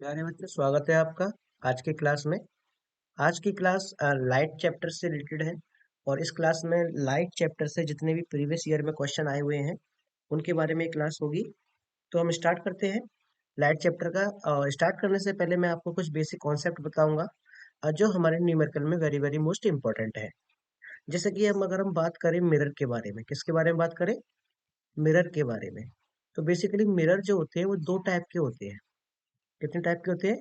प्यारे बच्चों, स्वागत है आपका आज की क्लास में। आज की क्लास लाइट चैप्टर से रिलेटेड है और इस क्लास में लाइट चैप्टर से जितने भी प्रीवियस ईयर में क्वेश्चन आए हुए हैं उनके बारे में क्लास होगी। तो हम स्टार्ट करते हैं लाइट चैप्टर का। स्टार्ट करने से पहले मैं आपको कुछ बेसिक कॉन्सेप्ट बताऊंगा जो हमारे न्यूमेरिकल में वेरी वेरी मोस्ट इंपॉर्टेंट है। जैसे कि अगर हम बात करें मिरर के बारे में, किसके बारे में बात करें? मिरर के बारे में। तो बेसिकली मिरर जो होते हैं वो दो टाइप के होते हैं। कितने टाइप के होते हैं?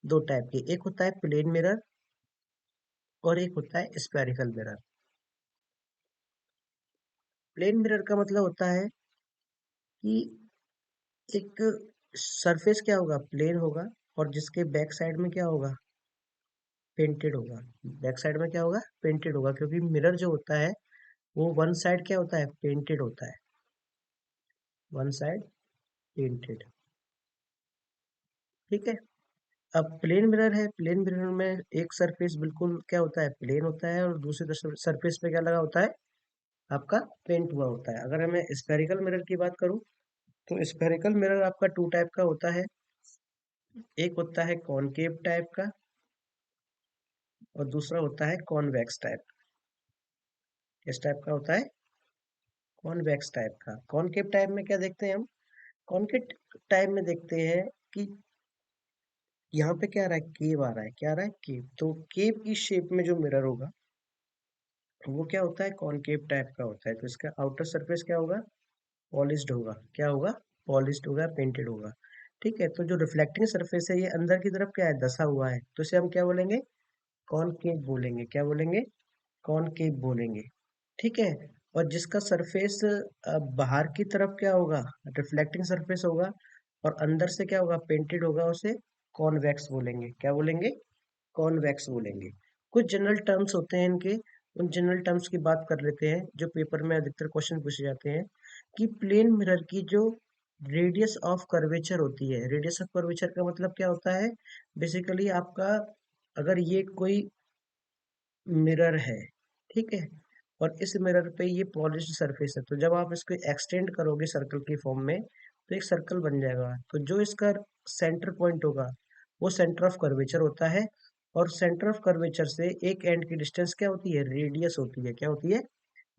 दो टाइप के। एक होता है प्लेन मिरर और एक होता है स्फेरिकल मिरर। प्लेन मिरर का मतलब होता है कि एक सरफेस क्या होगा, प्लेन होगा, और जिसके बैक साइड में क्या होगा, पेंटेड होगा। बैक साइड में क्या होगा, पेंटेड होगा, क्योंकि मिरर जो होता है वो वन साइड क्या होता है, पेंटेड होता है। One side painted. ठीक है। अब प्लेन मिरर है, प्लेन मिरर में एक सरफेस बिल्कुल क्या होता है, प्लेन होता है, और दूसरे सरफेस पे क्या लगा होता है, आपका पेंट हुआ होता है। अगर मैं स्फेरिकल मिरर की बात करूं तो स्फेरिकल मिरर आपका टू टाइप का होता है। एक होता है कॉनकेव टाइप का और दूसरा होता है कॉन्वेक्स टाइप। किस टाइप का होता है? कॉन्वेक्स टाइप का। कॉनकेव टाइप में क्या देखते हैं हम? कॉनकेव टाइप में देखते हैं कि यहाँ पे क्या आ रहा है, केव आ रहा है। क्या आ रहा है? केव। तो केव की शेप में जो मिरर होगा वो क्या होता है, कॉनकेव टाइप का होता है। तो इसका आउटर सरफेस क्या होगा, पॉलिश्ड होगा। क्या होगा? पॉलिश्ड होगा, पेंटेड होगा। ठीक है। तो जो रिफ्लेक्टिंग सरफेस है ये अंदर की तरफ क्या है, धसा हुआ है, तो इसे हम क्या बोलेंगे, कॉनकेव बोलेंगे। क्या बोलेंगे? कॉनकेव बोलेंगे। ठीक है। और जिसका सरफेस बाहर की तरफ क्या होगा, रिफ्लेक्टिंग सरफेस होगा, और अंदर से क्या होगा, पेंटेड होगा, उसे कॉन्वेक्स बोलेंगे। क्या बोलेंगे? कॉन्वेक्स बोलेंगे। कुछ जनरल टर्म्स होते हैं इनके, उन जनरल टर्म्स की बात कर लेते हैं जो पेपर में अधिकतर क्वेश्चन पूछे जाते हैं। कि प्लेन मिरर की जो रेडियस ऑफ कर्वेचर होती है, रेडियस ऑफ कर्वेचर का मतलब क्या होता है, बेसिकली आपका अगर ये कोई मिरर है, ठीक है, और इस मिरर पे ये पॉलिश्ड सरफेस है, तो जब आप इसको एक्सटेंड करोगे सर्कल की फॉर्म में तो एक सर्कल बन जाएगा। तो जो इसका सेंटर पॉइंट होगा वो सेंटर ऑफ कर्वेचर होता है, और सेंटर ऑफ कर्वेचर से एक एंड की डिस्टेंस क्या होती है, रेडियस होती है। क्या होती है?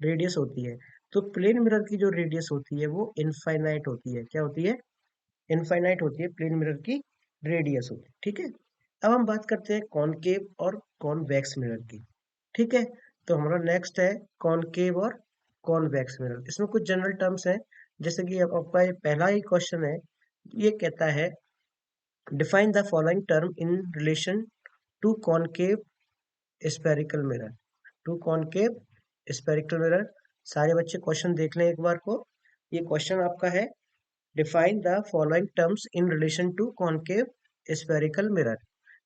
रेडियस होती है। तो प्लेन मिरर की जो रेडियस होती है वो इनफाइनाइट होती है। क्या होती है? इनफाइनाइट होती है प्लेन मिरर की रेडियस होती है। ठीक है। अब हम बात करते हैं कॉनकेव और कॉन्वेक्स मिरर की। ठीक है। तो हमारा नेक्स्ट है कॉनकेव और कॉन्वेक्स मिरर। इसमें कुछ जनरल टर्म्स हैं, जैसे कि अब आपका ये पहला ही क्वेश्चन है। ये कहता है define the following term in relation to concave spherical mirror. To concave spherical mirror. सारे बच्चे क्वेश्चन देख लें एक बार को। ये क्वेश्चन आपका है, define the following terms in relation to concave spherical mirror.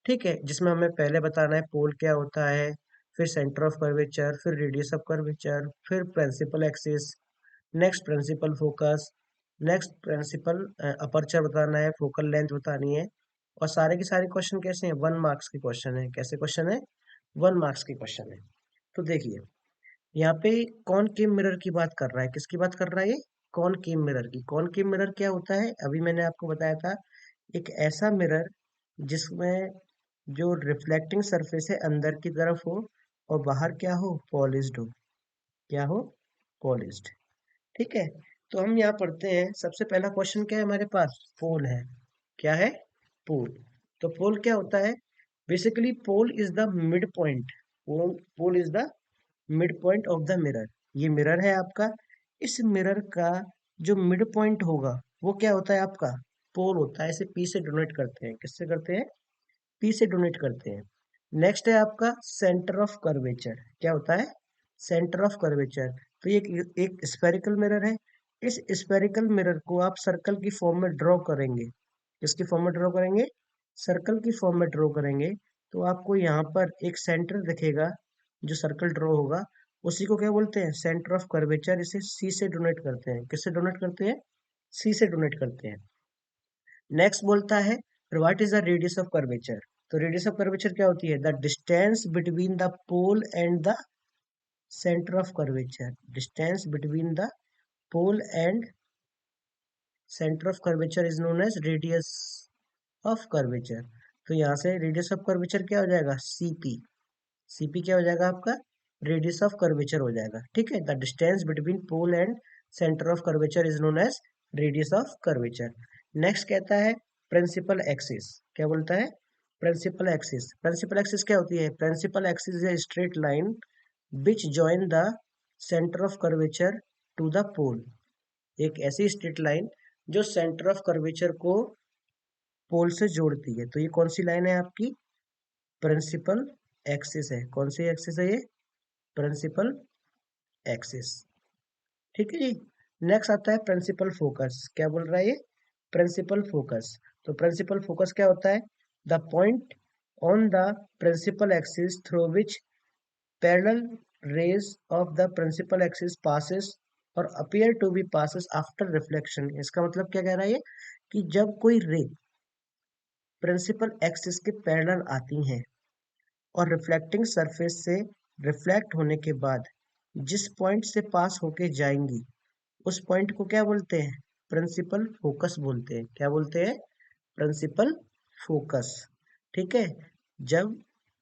ठीक है। जिसमें हमें पहले बताना है पोल क्या होता है, फिर सेंटर ऑफ कर्वेचर, फिर रेडियस ऑफ कर्वेचर, फिर principal axis, next principal focus, next principal aperture बताना है, फोकल लेंथ बतानी है। और सारे के सारे क्वेश्चन कैसे हैं, 1 मार्क्स के क्वेश्चन है। कैसे क्वेश्चन है? 1 मार्क्स के क्वेश्चन है। तो देखिए, यहाँ पे कॉनकेव मिरर की बात कर रहा है। किसकी बात कर रहा है ये? कॉनकेव मिरर की। कॉनकेव मिरर क्या होता है, अभी मैंने आपको बताया था, एक ऐसा मिरर जिसमें जो रिफ्लेक्टिंग सरफेस है अंदर की तरफ हो और बाहर क्या हो, पॉलिश्ड हो। क्या हो? पॉलिश्ड। ठीक है। तो हम यहाँ पढ़ते हैं, सबसे पहला क्वेश्चन क्या है हमारे पास, पोल है। क्या है? पोल। तो पोल क्या होता है? Basically pole is the mid point. Pole is the mid point of the mirror. ये मिरर है आपका, इस मिरर का जो मिड पॉइंट होगा वो क्या होता है आपका, पोल होता है। इसे पी से डोनेट करते हैं। किससे करते हैं? पी से डोनेट करते हैं। नेक्स्ट है आपका सेंटर ऑफ कर्वेचर। क्या होता है? Centre of curvature. तो ये एक स्फेरिकल मिरर है। इस स्फेरिकल मिरर को आप सर्कल की फॉर्म में ड्रॉ करेंगे। किसकी फॉर्म में ड्रॉ करेंगे? सर्कल की फॉर्म में ड्रॉ करेंगे। तो आपको यहाँ पर एक सेंटर दिखेगा, जो सर्कल ड्रॉ होगा उसी को क्या बोलते हैं, सेंटर ऑफ कर्वेचर। इसे सी से डोनेट करते हैं। किससे डोनेट करते हैं? सी से डोनेट करते हैं। नेक्स्ट बोलता है what is the radius of curvature. तो रेडियस ऑफ कर्वेचर क्या होती है, the distance between the pole and the centre of curvature. Distance between the pole and centre of curvature is known as radius of curvature. तो यहाँ से radius of curvature क्या हो जाएगा, सीपी। सीपी क्या हो जाएगा आपका, रेडियस ऑफ कर्वेचर हो जाएगा। ठीक है, the distance between pole and centre of curvature is known as radius of curvature. Next कहता है प्रिंसिपल एक्सिस। क्या बोलता है, प्रिंसिपल एक्सिस। प्रिंसिपल एक्सिस क्या होती है, principal axis is a straight line which join the centre of curvature to the pole. एक ऐसी स्ट्रेट लाइन जो सेंटर ऑफ कर्वेचर को पोल से जोड़ती है। तो ये कौन सी लाइन है आपकी, प्रिंसिपल एक्सिस है। कौन सी एक्सिस है ये, प्रिंसिपल एक्सिस। ठीक है जी। नेक्स्ट आता है प्रिंसिपल फोकस। क्या बोल रहा है ये, प्रिंसिपल फोकस। तो प्रिंसिपल फोकस क्या होता है, the point on the principal axis through which parallel rays of the principal axis passes और appear to be passes after reflection. इसका मतलब क्या कह रहा है ये, कि जब कोई रे प्रिंसिपल एक्सिस के पैरेलल आती हैं और रिफ्लेक्टिंग सरफेस से रिफ्लेक्ट होने के बाद जिस पॉइंट से पास होके जाएंगी उस पॉइंट को क्या बोलते हैं, प्रिंसिपल फोकस बोलते हैं। क्या बोलते हैं, प्रिंसिपल फोकस। ठीक है, जब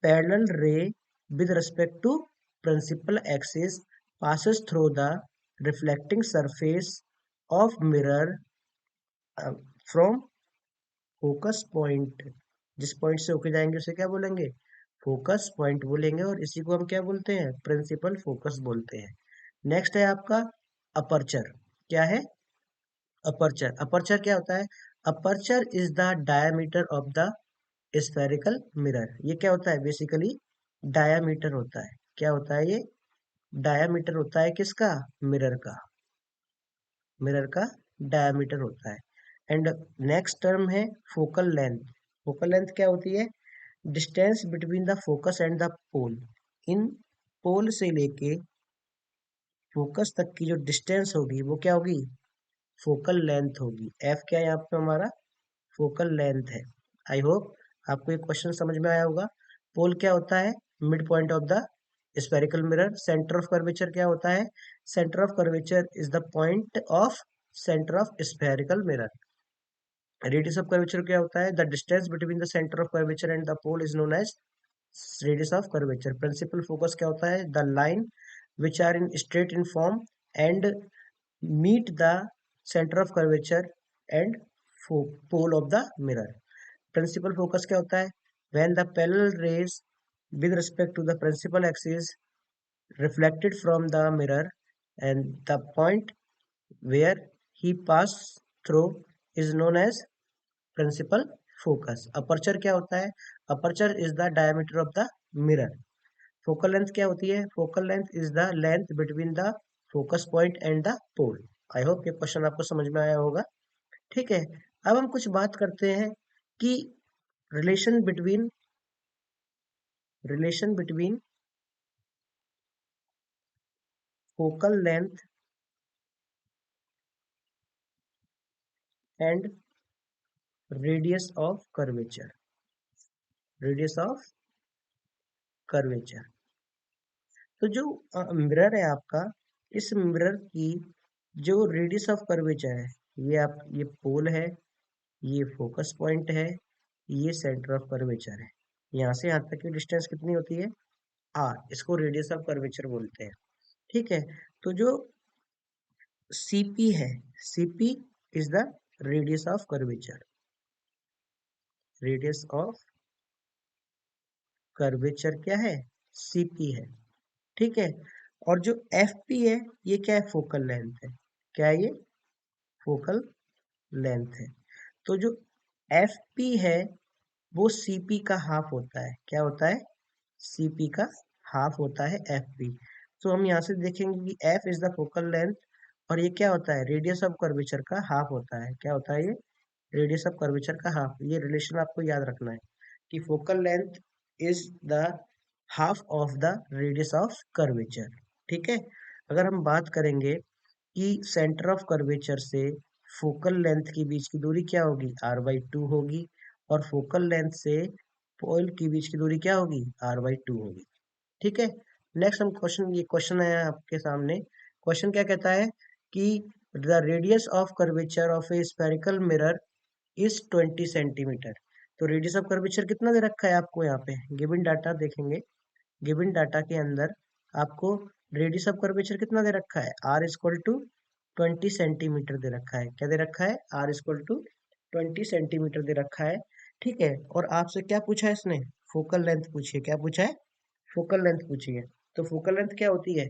parallel ray with respect to principal axis passes through the reflecting surface of mirror from focus point, जिस पॉइंट से होके जाएंगे उसे क्या बोलेंगे, फोकस पॉइंट बोलेंगे, और इसी को हम क्या बोलते हैं, प्रिंसिपल फोकस बोलते हैं। नेक्स्ट है आपका अपर्चर। क्या है, अपर्चर। अपर्चर क्या होता है, aperture is the diameter of the spherical mirror. ये क्या होता है, बेसिकली डायामीटर होता है। क्या होता है ये, डायामीटर होता है किसका, मिरर का, मिरर का डायमीटर होता है। एंड नेक्स्ट टर्म है फोकल लेंथ। फोकल लेंथ क्या होती है, distance between the focus and the pole. इन पोल से लेके फोकस तक की जो डिस्टेंस होगी वो क्या होगी, फोकल लेंथ होगी। एफ क्या है यहाँ पे हमारा, फोकल लेंथ है। आई होप आपको ये क्वेश्चन समझ में आया होगा। पोल क्या होता है, mid point of the spherical mirror. Centre of curvature क्या होता है, centre of curvature is the point of centre of spherical mirror. Radius of curvature क्या होता है, the distance between the centre of curvature and the pole is known as radius of curvature. Principal focus क्या होता है, the line which are in straight in form and meet the centre of curvature and pole of the mirror. Principal focus क्या होता है, when the parallel rays with respect to the principal axis reflected from the mirror and the point where he pass through is known as principal focus। Aperture क्या होता है, aperture is the diameter of the mirror. Focal length क्या होती है, focal length is the length between the focus point and the pole. I hope ये question आपको समझ में आया होगा। ठीक है, अब हम कुछ बात करते हैं कि relation between focal length and radius of curvature, radius of curvature. तो जो मिरर है आपका, इस मिरर की जो रेडियस ऑफ कर्वेचर है, ये पोल है, ये फोकस पॉइंट है, ये सेंटर ऑफ कर्वेचर है। यहाँ से यहाँ तक की डिस्टेंस कितनी होती है, आर। इसको रेडियस ऑफ कर्वेचर बोलते हैं। ठीक है, तो जो सीपी है, CP is the radius of curvature, radius of curvature क्या है, सीपी है। ठीक है, और जो एफ पी है ये क्या है, फोकल लेंथ है। क्या है ये, फोकल लेंथ है। तो जो एफ पी है वो सी पी का हाफ होता है। क्या होता है, सी पी का हाफ होता है एफ पी। तो हम यहाँ से देखेंगे कि F is the focal length और ये क्या होता है, रेडियस ऑफ कर्वेचर का हाफ होता है। क्या होता है ये, रेडियस ऑफ कर्वेचर का हाफ। ये रिलेशन आपको याद रखना है कि focal length is the half of the radius of curvature. ठीक है, अगर हम बात करेंगे कि सेंटर ऑफ कर्वेचर से फोकल लेंथ के बीच की दूरी क्या होगी, r/2 होगी, और फोकल लेंथ से पोल के बीच की दूरी क्या होगी, r/2 होगी। ठीक है, नेक्स्ट हम क्वेश्चन, ये क्वेश्चन है आपके सामने। क्वेश्चन क्या कहता है कि the radius of curvature of A spherical mirror is 20 centimetre. तो रेडियस ऑफ कर्वेचर कितना दे रखा है आपको यहाँ पे, गिवन डाटा देखेंगे, गिवन डाटा के अंदर आपको रेडियस ऑफ कर्वेचर कितना दे रखा है, आर इक्वल टू 20 सेंटीमीटर दे रखा है। क्या दे रखा है, आर इक्वल टू 20 सेंटीमीटर दे रखा है। ठीक है, और आपसे क्या पूछा है इसने, फोकल लेंथ पूछी है। क्या पूछा है, फोकल लेंथ पूछी है। तो फोकल लेंथ क्या होती है,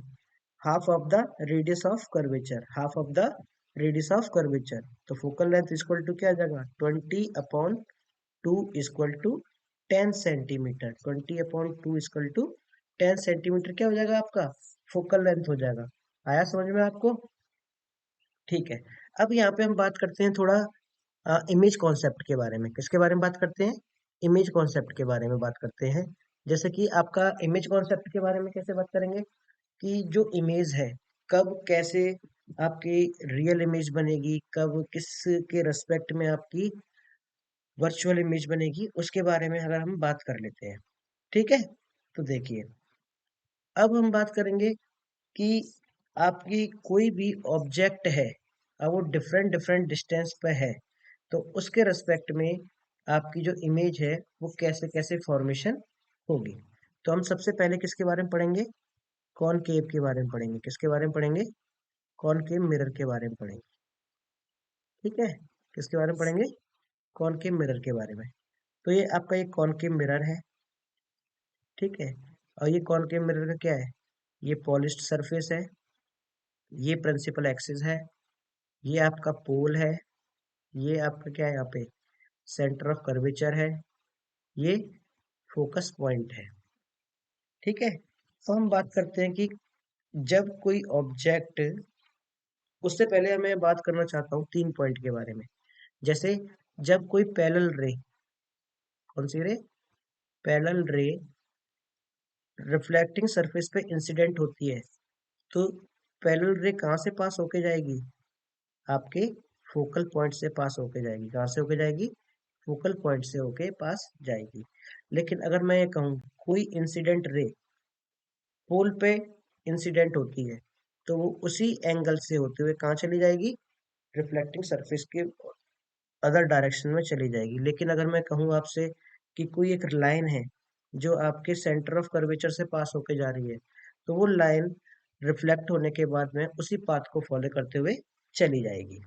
half of the radius of curvature, half of the radius of curvature. तो फोकल लेंथ इक्वल टू क्या आ जाएगा, 20/2 equal to 10 centimetre. 20/2 equal to 10 centimetre क्या हो जाएगा आपका, फोकल लेंथ हो जाएगा। आया समझ में आपको? ठीक है, अब यहाँ पे हम बात करते हैं थोड़ा इमेज कॉन्सेप्ट के बारे में। किसके बारे में बात करते हैं, इमेज कॉन्सेप्ट के बारे में बात करते हैं। जैसे कि आपका इमेज कॉन्सेप्ट के बारे में कैसे बात करेंगे, कि जो इमेज है कब कैसे आपकी रियल इमेज बनेगी, कब किस के रेस्पेक्ट में आपकी वर्चुअल इमेज बनेगी, उसके बारे में अगर हम बात कर लेते हैं। ठीक है, तो देखिए अब हम बात करेंगे कि आपकी कोई भी ऑब्जेक्ट है, अब वो डिफरेंट डिफरेंट डिस्टेंस पे है, तो उसके रेस्पेक्ट में आपकी जो इमेज है वो कैसे कैसे फॉर्मेशन होगी। तो हम सबसे पहले किसके बारे में पढ़ेंगे, कॉनकेव के बारे में पढ़ेंगे। किसके बारे में पढ़ेंगे, कॉनकेव मिरर के बारे में पढ़ेंगे। ठीक है, किसके बारे में पढ़ेंगे, कॉनकेव मिरर के बारे में। तो ये आपका एक कॉनकेव मिरर है। ठीक है, और ये कॉनकेव मिरर का क्या है, ये पॉलिश्ड सरफेस है, ये प्रिंसिपल एक्सिस है, ये आपका पोल है, ये आपका क्या है यहाँ पे सेंटर ऑफ कर्वेचर है, ये फोकस पॉइंट है। ठीक है, तो हम बात करते हैं कि जब कोई ऑब्जेक्ट, उससे पहले मैं बात करना चाहता हूँ 3 पॉइंट के बारे में। जैसे जब कोई पैरेलल रे, कौन सी रे, पैरेलल रे रिफ्लेक्टिंग सरफेस पे इंसिडेंट होती है, तो पैरेलल रे कहाँ से पास होके जाएगी, आपके फोकल पॉइंट से पास होके जाएगी। कहाँ से होके जाएगी, फोकल पॉइंट से होके पास जाएगी। लेकिन अगर मैं ये कहूँ कोई इंसिडेंट रे पोल पे इंसिडेंट होती है, तो वो उसी एंगल से होते हुए कहाँ चली जाएगी, रिफ्लेक्टिंग सरफेस के अदर डायरेक्शन में चली जाएगी। लेकिन अगर मैं कहूँ आपसे कि कोई एक लाइन है जो आपके सेंटर ऑफ कर्वेचर से पास होके जा रही है, तो वो लाइन रिफ्लेक्ट होने के बाद में उसी पाथ को फॉलो करते हुए चली जाएगी।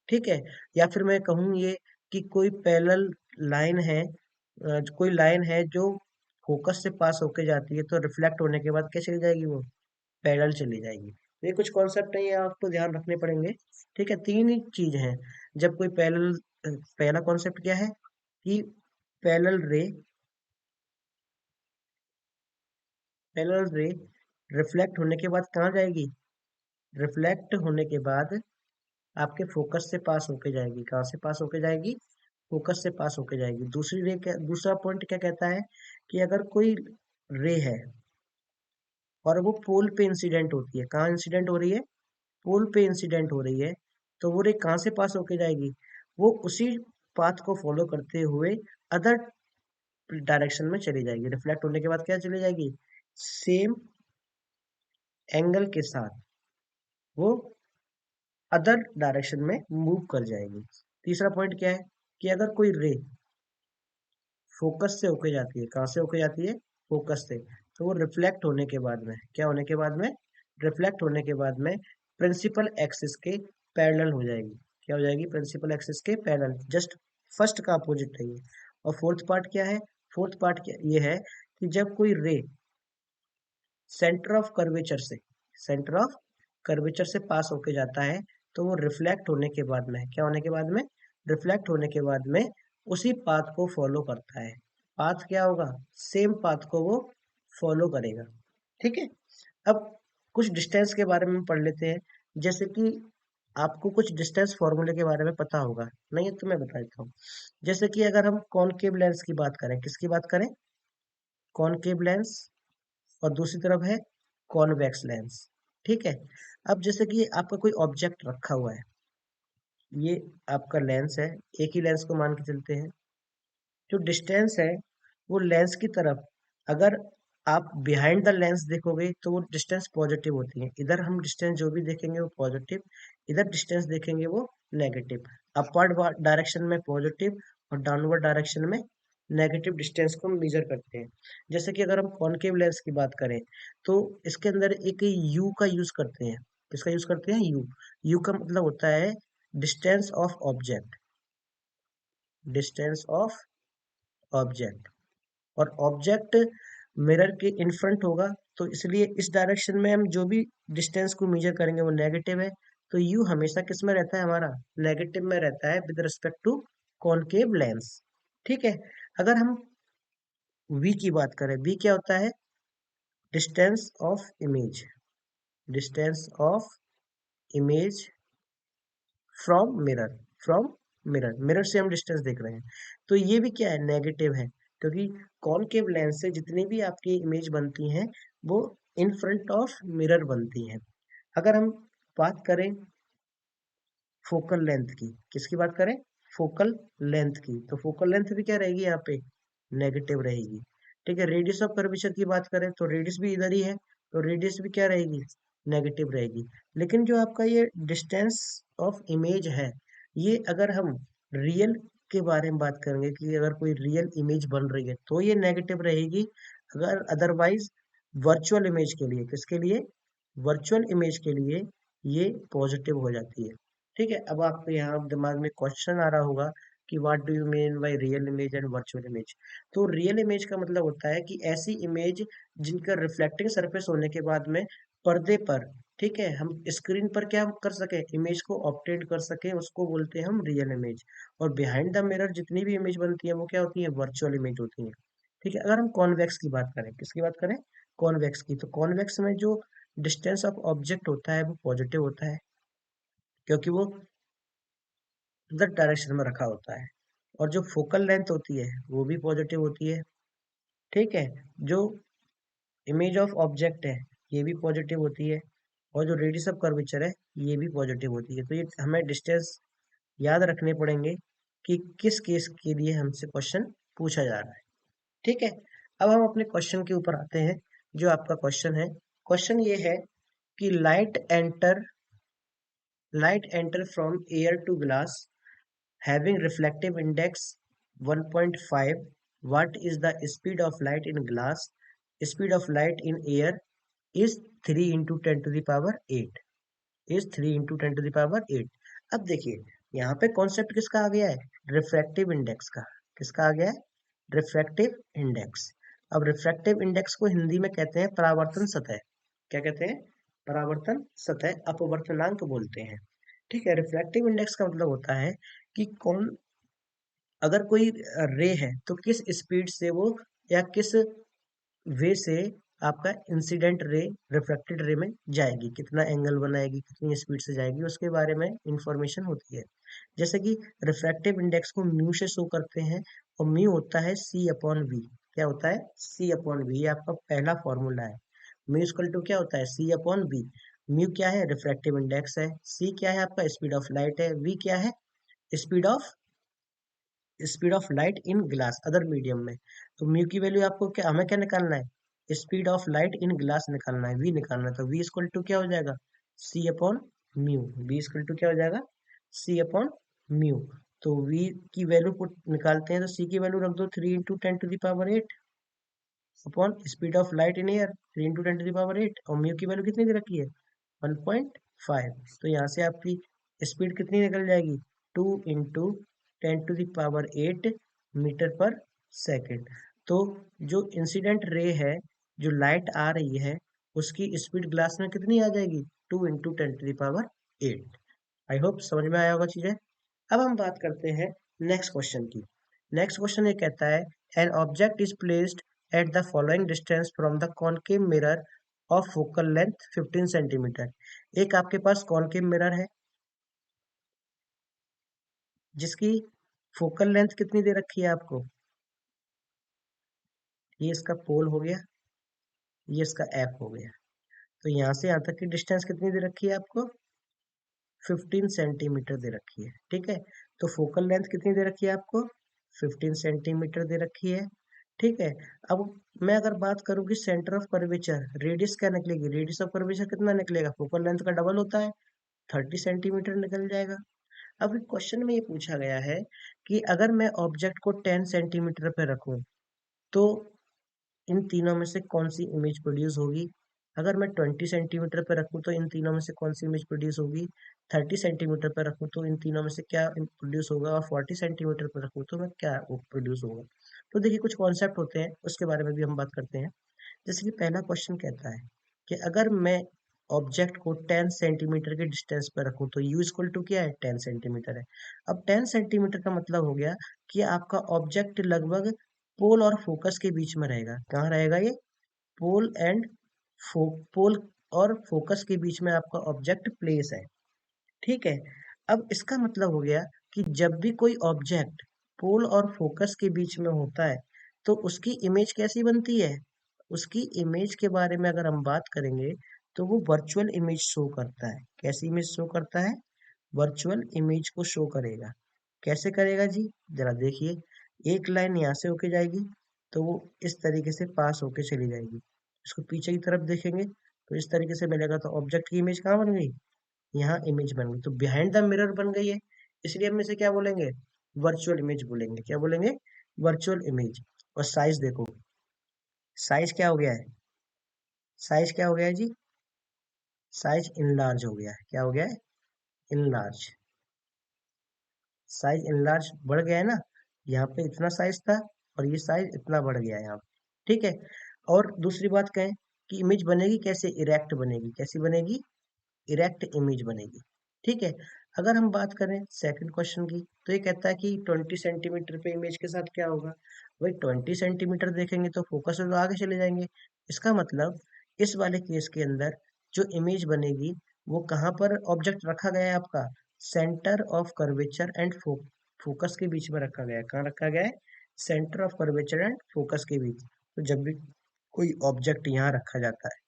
ठीक है, या फिर मैं कहूँ ये कि कोई पैरेलल लाइन है, कोई लाइन है जो फोकस से पास होके जाती है, तो रिफ्लेक्ट होने के बाद क्या चली जाएगी, वो पैरेलल चली जाएगी। तो ये कुछ कॉन्सेप्ट है, ये आपको ध्यान रखने पड़ेंगे। ठीक है, तीन ही चीज हैं। जब कोई पैरेलल, पहला कॉन्सेप्ट क्या है कि पैरेलल रे, पैरेलल रे रिफ्लेक्ट होने के बाद कहाँ जाएगी, रिफ्लेक्ट होने के बाद आपके फोकस से पास होके जाएगी। कहाँ से पास होके जाएगी, फोकस से पास होके जाएगी। दूसरी रे क्या, दूसरा पॉइंट क्या कहता है कि अगर कोई रे है और वो पोल पे इंसिडेंट होती है, कहाँ इंसिडेंट हो रही है, पोल पे इंसिडेंट हो रही है, तो वो रे कहाँ से पास होके जाएगी, वो उसी पाथ को फॉलो करते हुए अदर डायरेक्शन में चली जाएगी। रिफ्लेक्ट होने के बाद क्या चली जाएगी, सेम एंगल के साथ वो अदर डायरेक्शन में मूव कर जाएगी। तीसरा पॉइंट क्या है कि अगर कोई रे फोकस से होके जाती है, कहाँ से होके जाती है, फोकस से, तो वो रिफ्लेक्ट होने के बाद में क्या होने के बाद में, रिफ्लेक्ट होने के बाद में प्रिंसिपल एक्सिस के पैरेलल हो जाएगी। क्या हो जाएगी, प्रिंसिपल एक्सिस के पैरेलल, जस्ट फर्स्ट का अपोजिट है ये। और फोर्थ पार्ट क्या है, फोर्थ पार्ट क्या ये है कि जब कोई रे सेंटर ऑफ कर्वेचर से, सेंटर ऑफ कर्वेचर से पास होके जाता है, तो वो रिफ्लेक्ट होने के बाद में, क्या होने के बाद में, रिफ्लेक्ट होने के बाद में उसी पाथ को फॉलो करता है। पाथ क्या होगा, सेम पाथ को वो फॉलो करेगा। ठीक है, अब कुछ डिस्टेंस के बारे में पढ़ लेते हैं। जैसे कि आपको कुछ डिस्टेंस फॉर्मूले के बारे में पता होगा, नहीं है तो मैं बता देता हूँ। जैसे कि अगर हम कॉनकेव लेंस की बात करें, किसकी बात करें, कॉनकेव लेंस, और दूसरी तरफ है कॉन्वेक्स लेंस। ठीक है, अब जैसे कि आपका कोई ऑब्जेक्ट रखा हुआ है, ये आपका लेंस है, एक ही लेंस को मान के चलते हैं। जो डिस्टेंस है वो लेंस की तरफ, अगर आप बिहाइंड द लेंस देखोगे तो वो डिस्टेंस पॉजिटिव होती है। इधर हम डिस्टेंस जो भी देखेंगे वो पॉजिटिव, इधर डिस्टेंस देखेंगे वो नेगेटिव। अपवर्ड डायरेक्शन में पॉजिटिव और डाउनवर्ड डायरेक्शन में नेगेटिव डिस्टेंस को हम मेजर करते हैं। जैसे कि अगर हम कॉनकेव लेंस की बात करें तो इसके अंदर एक यू का यूज करते हैं। किसका यूज करते हैं? यू। यू का मतलब होता है distance of object, distance of object. और ऑब्जेक्ट मिरर के इन फ्रंट होगा, तो इसलिए इस डायरेक्शन में हम जो भी डिस्टेंस को मेजर करेंगे वो नेगेटिव है। तो यू हमेशा किस में रहता है? हमारा नेगेटिव में रहता है with respect to concave lens. ठीक है। अगर हम वी की बात करें, वी क्या होता है? Distance of image, distance of image from mirror, from mirror, mirror से हम डिस्टेंस देख रहे हैं। तो ये भी क्या है? नेगेटिव है, क्योंकि कॉनकेव लेंस से जितनी भी आपकी इमेज बनती हैं वो इन फ्रंट ऑफ मिरर बनती हैं। अगर हम बात करें फोकल लेंथ की, किसकी बात करें? फोकल लेंथ की, तो फोकल लेंथ भी क्या रहेगी? यहाँ पे नेगेटिव रहेगी। ठीक है। रेडियस ऑफ कर्वेचर की बात करें तो रेडियस भी इधर ही है, तो रेडियस भी क्या रहेगी? नेगेटिव रहेगी। लेकिन जो आपका ये डिस्टेंस ऑफ इमेज है, ये अगर हम रियल के बारे में बात करेंगे कि अगर कोई रियल इमेज बन रही है तो ये नेगेटिव रहेगी। अगर अदरवाइज वर्चुअल इमेज के लिए, किसके लिए? वर्चुअल इमेज के लिए ये पॉजिटिव हो जाती है। ठीक है। अब आपके यहाँ दिमाग में क्वेश्चन आ रहा होगा कि what do you mean by real image and virtual image? तो रियल इमेज का मतलब होता है कि ऐसी इमेज जिनका रिफ्लेक्टिंग सरफेस होने के बाद में पर्दे पर, ठीक है, हम स्क्रीन पर क्या कर सके? इमेज को ऑब्टेन कर सके, उसको बोलते हैं हम रियल इमेज। और बिहाइंड द मिरर जितनी भी इमेज बनती है वो क्या होती है? वर्चुअल इमेज होती है। ठीक है। अगर हम कॉन्वेक्स की बात करें, किसकी बात करें? कॉन्वेक्स की। तो कॉन्वेक्स में जो डिस्टेंस ऑफ ऑब्जेक्ट होता है वो पॉजिटिव होता है, क्योंकि वो उधर डायरेक्शन में रखा होता है। और जो फोकल लेंथ होती है वो भी पॉजिटिव होती है। ठीक है। जो इमेज ऑफ ऑब्जेक्ट है ये भी पॉजिटिव होती है, और जो रेडियस ऑफ कर्वेचर है ये भी पॉजिटिव होती है। तो ये हमें डिस्टेंस याद रखने पड़ेंगे कि किस केस के लिए हमसे क्वेश्चन पूछा जा रहा है। ठीक है। अब हम अपने क्वेश्चन के ऊपर आते हैं। जो आपका क्वेश्चन है, क्वेश्चन ये है कि light enter from air to glass having reflective index 1.5, what is the speed of light in glass? Speed of light in air is 3 into 10 to the power 8, is 3 into 10 to the power 8। अब देखिए यहाँ पे concept किसका आ गया है? Refractive index का। किसका आ गया है? Refractive index. अब रिफ्रैक्टिव इंडेक्स को हिंदी में कहते हैं परावर्तन सतह। क्या कहते हैं? परावर्तन सतह, अपवर्तनांक बोलते हैं। ठीक है। रिफ्रैक्टिव इंडेक्स का मतलब होता है कि कौन, अगर कोई रे है तो किस स्पीड से वो, या किस वे से आपका इंसिडेंट रे रिफ्लेक्टेड रे में जाएगी, कितना एंगल बनाएगी, कितनी स्पीड से जाएगी, उसके बारे में इंफॉर्मेशन होती है। जैसे कि रिफ्रैक्टिव इंडेक्स को म्यू से शो करते हैं, और म्यू होता है सी अपॉन वी। क्या होता है? सी अपॉन वी। ये आपका पहला फॉर्मूला है। म्यू इक्वल टू क्या होता है? सी अपॉन वी। म्यू क्या है? रिफ्रैक्टिव इंडेक्स है। सी क्या है? आपका स्पीड ऑफ लाइट है। वी क्या है? Speed of light in glass, other medium में। तो म्यू की वैल्यू आपको क्या, हमें क्या निकालना है? Speed of light in glass निकालना है, वी निकालना है। तो वी इक्वल टू क्या हो जाएगा? C upon mu. V equal to क्या हो जाएगा? C upon mu. तो वी की वैल्यू पुट निकालते हैं, तो सी की वैल्यू रख दो 3 into 10 to the power 8 upon speed of light in air 3 into 10 to the power 8, और म्यू की वैल्यू कितनी दे रखी है? 1.5। तो यहाँ से आपकी स्पीड कितनी निकल जाएगी? 2 into 10 to the power 8 metre पर सेकेंड। तो जो इंसिडेंट रे है, जो लाइट आ रही है, उसकी स्पीड ग्लास में कितनी आ जाएगी? 2 into 10 to the power 8। I hope समझ में आया होगा चीजें। अब हम बात करते हैं नेक्स्ट क्वेश्चन की। नेक्स्ट क्वेश्चन ये कहता है an object is placed at the following distance from the concave mirror of focal length 15 centimetre. एक आपके पास कॉनकेव मिरर है जिसकी फोकल लेंथ कितनी दे रखी है आपको? ये इसका पोल हो गया, ये इसका एफ हो गया। तो यहाँ से यहाँ तक की डिस्टेंस कितनी दे रखी है आपको? 15 सेंटीमीटर दे रखी है। ठीक है। तो फोकल लेंथ कितनी दे रखी है आपको? 15 सेंटीमीटर दे रखी है। ठीक है। अब मैं अगर बात करूं कि सेंटर ऑफ कर्वेचर, रेडियस क्या निकलेगी? रेडियस ऑफ कर्वेचर कितना निकलेगा? फोकल लेंथ का डबल होता है, 30 सेंटीमीटर निकल जाएगा। अब क्वेश्चन में ये पूछा गया है कि अगर मैं ऑब्जेक्ट को 10 सेंटीमीटर पे रखूं तो इन तीनों में से कौन सी इमेज प्रोड्यूस होगी। अगर मैं 20 सेंटीमीटर पर रखूँ तो इन तीनों में से कौन सी इमेज प्रोड्यूस होगी। 30 सेंटीमीटर पर रखूँ तो इन तीनों में से क्या प्रोड्यूस होगा, और 40 सेंटीमीटर पर रखूँ तो मैं क्या प्रोड्यूस होगा। तो देखिए कुछ कॉन्सेप्ट होते हैं, उसके बारे में भी हम बात करते हैं। जैसे कि पहला क्वेश्चन कहता है कि अगर मैं ऑब्जेक्ट को 10 सेंटीमीटर के डिस्टेंस पर रखूं तो यू इक्वल टू क्या है, 10 सेंटीमीटर है। अब 10 सेंटीमीटर का मतलब हो गया कि आपका ऑब्जेक्ट लगभग पोल और फोकस के बीच में रहेगा। कहाँ रहेगा ये, पोल एंड पोल और फोकस के बीच में आपका ऑब्जेक्ट प्लेस है। ठीक है। अब इसका मतलब हो गया कि जब भी कोई ऑब्जेक्ट पोल और फोकस के बीच में होता है तो उसकी इमेज कैसी बनती है। उसकी इमेज के बारे में अगर हम बात करेंगे तो वो वर्चुअल इमेज शो करता है। कैसी इमेज शो करता है, वर्चुअल इमेज को शो करेगा। कैसे करेगा जी, जरा देखिए। एक लाइन यहाँ से होके जाएगी तो वो इस तरीके से पास होके चली जाएगी। इसको पीछे की तरफ देखेंगे तो इस तरीके से मिलेगा। तो ऑब्जेक्ट की इमेज कहाँ बन गई, यहाँ इमेज बन गई, तो बिहाइंड द मिरर बन गई है। इसलिए हम इसे क्या बोलेंगे, वर्चुअल इमेज बोलेंगे। क्या बोलेंगे, वर्चुअल इमेज। और साइज देखो, साइज क्या हो गया है, साइज क्या हो गया है जी, साइज इनलार्ज हो गया है। क्या हो गया है, इनलार्ज। साइज इनलार्ज बढ़ गया है ना। यहाँ पे इतना साइज था और ये साइज इतना बढ़ गया है यहाँ पे। ठीक है। और दूसरी बात कहें कि इमेज बनेगी कैसे, इरेक्ट बनेगी। कैसी बनेगी, इरेक्ट इमेज बनेगी। ठीक है। अगर हम बात करें सेकंड क्वेश्चन की तो ये कहता है कि 20 सेंटीमीटर पे इमेज के साथ क्या होगा। भाई 20 सेंटीमीटर देखेंगे तो फोकस से तो आगे चले जाएंगे। इसका मतलब इस वाले केस के अंदर जो इमेज बनेगी वो कहाँ पर ऑब्जेक्ट रखा गया है आपका, centre of curvature and focus के बीच में रखा गया है। कहाँ रखा गया है, centre of curvature and focus के बीच। तो जब भी कोई ऑब्जेक्ट यहाँ रखा जाता है,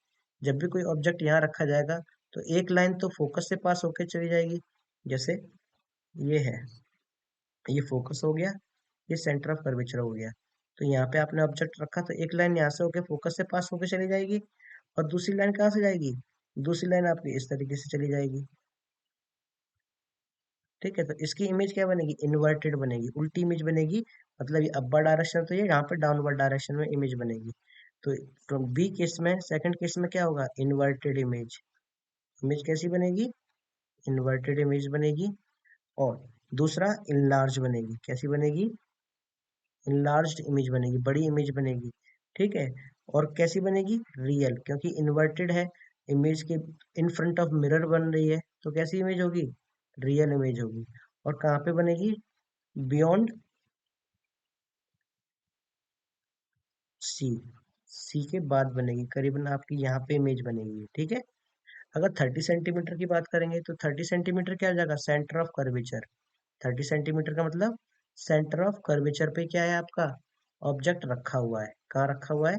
जब भी कोई ऑब्जेक्ट यहाँ रखा जाएगा तो एक लाइन तो फोकस से पास होकर चली जाएगी। जैसे ये है, ये फोकस हो गया, ये सेंटर ऑफ कर्वेचर हो गया। तो यहाँ पे आपने ऑब्जेक्ट रखा तो एक लाइन यहाँ से होकर फोकस से पास होकर चली जाएगी, और दूसरी लाइन कहाँ से जाएगी, दूसरी लाइन आपकी इस तरीके से चली जाएगी। ठीक है। तो इसकी इमेज क्या बनेगी, इन्वर्टेड बनेगी, उल्टी इमेज बनेगी। मतलब ये अपर डायरेक्शन तो ये यहाँ पे डाउनवर्ड डायरेक्शन में इमेज बनेगी। तो बी केस में, सेकंड केस में क्या होगा, इन्वर्टेड इमेज। इमेज कैसी बनेगी, इन्वर्टेड इमेज बनेगी। और दूसरा इनलार्ज बनेगी। कैसी बनेगी, इनलार्ज्ड इमेज बनेगी, बड़ी इमेज बनेगी। ठीक है। और कैसी बनेगी, रियल, क्योंकि इन्वर्टेड है, इमेज के इन फ्रंट ऑफ मिरर बन रही है तो कैसी इमेज होगी, रियल इमेज होगी। और कहाँ पे बनेगी, बियॉन्ड सी, सी के बाद बनेगी, करीबन आपकी यहाँ पे इमेज बनेगी। ठीक है। अगर 30 सेंटीमीटर की बात करेंगे तो 30 सेंटीमीटर क्या हो जाएगा, सेंटर ऑफ कर्वेचर। 30 सेंटीमीटर का मतलब सेंटर ऑफ कर्वेचर पे क्या है आपका, ऑब्जेक्ट रखा हुआ है। कहाँ रखा हुआ है,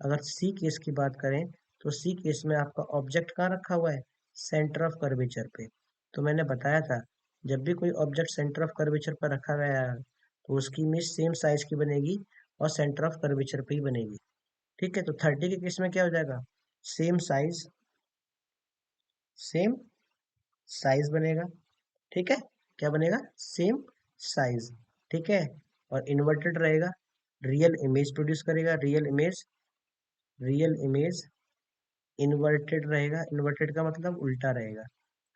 अगर सी केस की बात करें तो सी केस में आपका ऑब्जेक्ट कहाँ रखा हुआ है, सेंटर ऑफ कर्वेचर पे। तो मैंने बताया था जब भी कोई ऑब्जेक्ट सेंटर ऑफ कर्वेचर पर रखा गया है तो उसकी इमेज सेम साइज की बनेगी और सेंटर ऑफ कर्वेचर पे ही बनेगी। ठीक है। तो 30 के केस में क्या हो जाएगा, सेम साइज, सेम साइज बनेगा। ठीक है। क्या बनेगा, सेम साइज। ठीक है। और इन्वर्टेड रहेगा, रियल इमेज प्रोड्यूस करेगा, real image, real image inverted रहेगा। इन्वर्टेड का मतलब उल्टा रहेगा।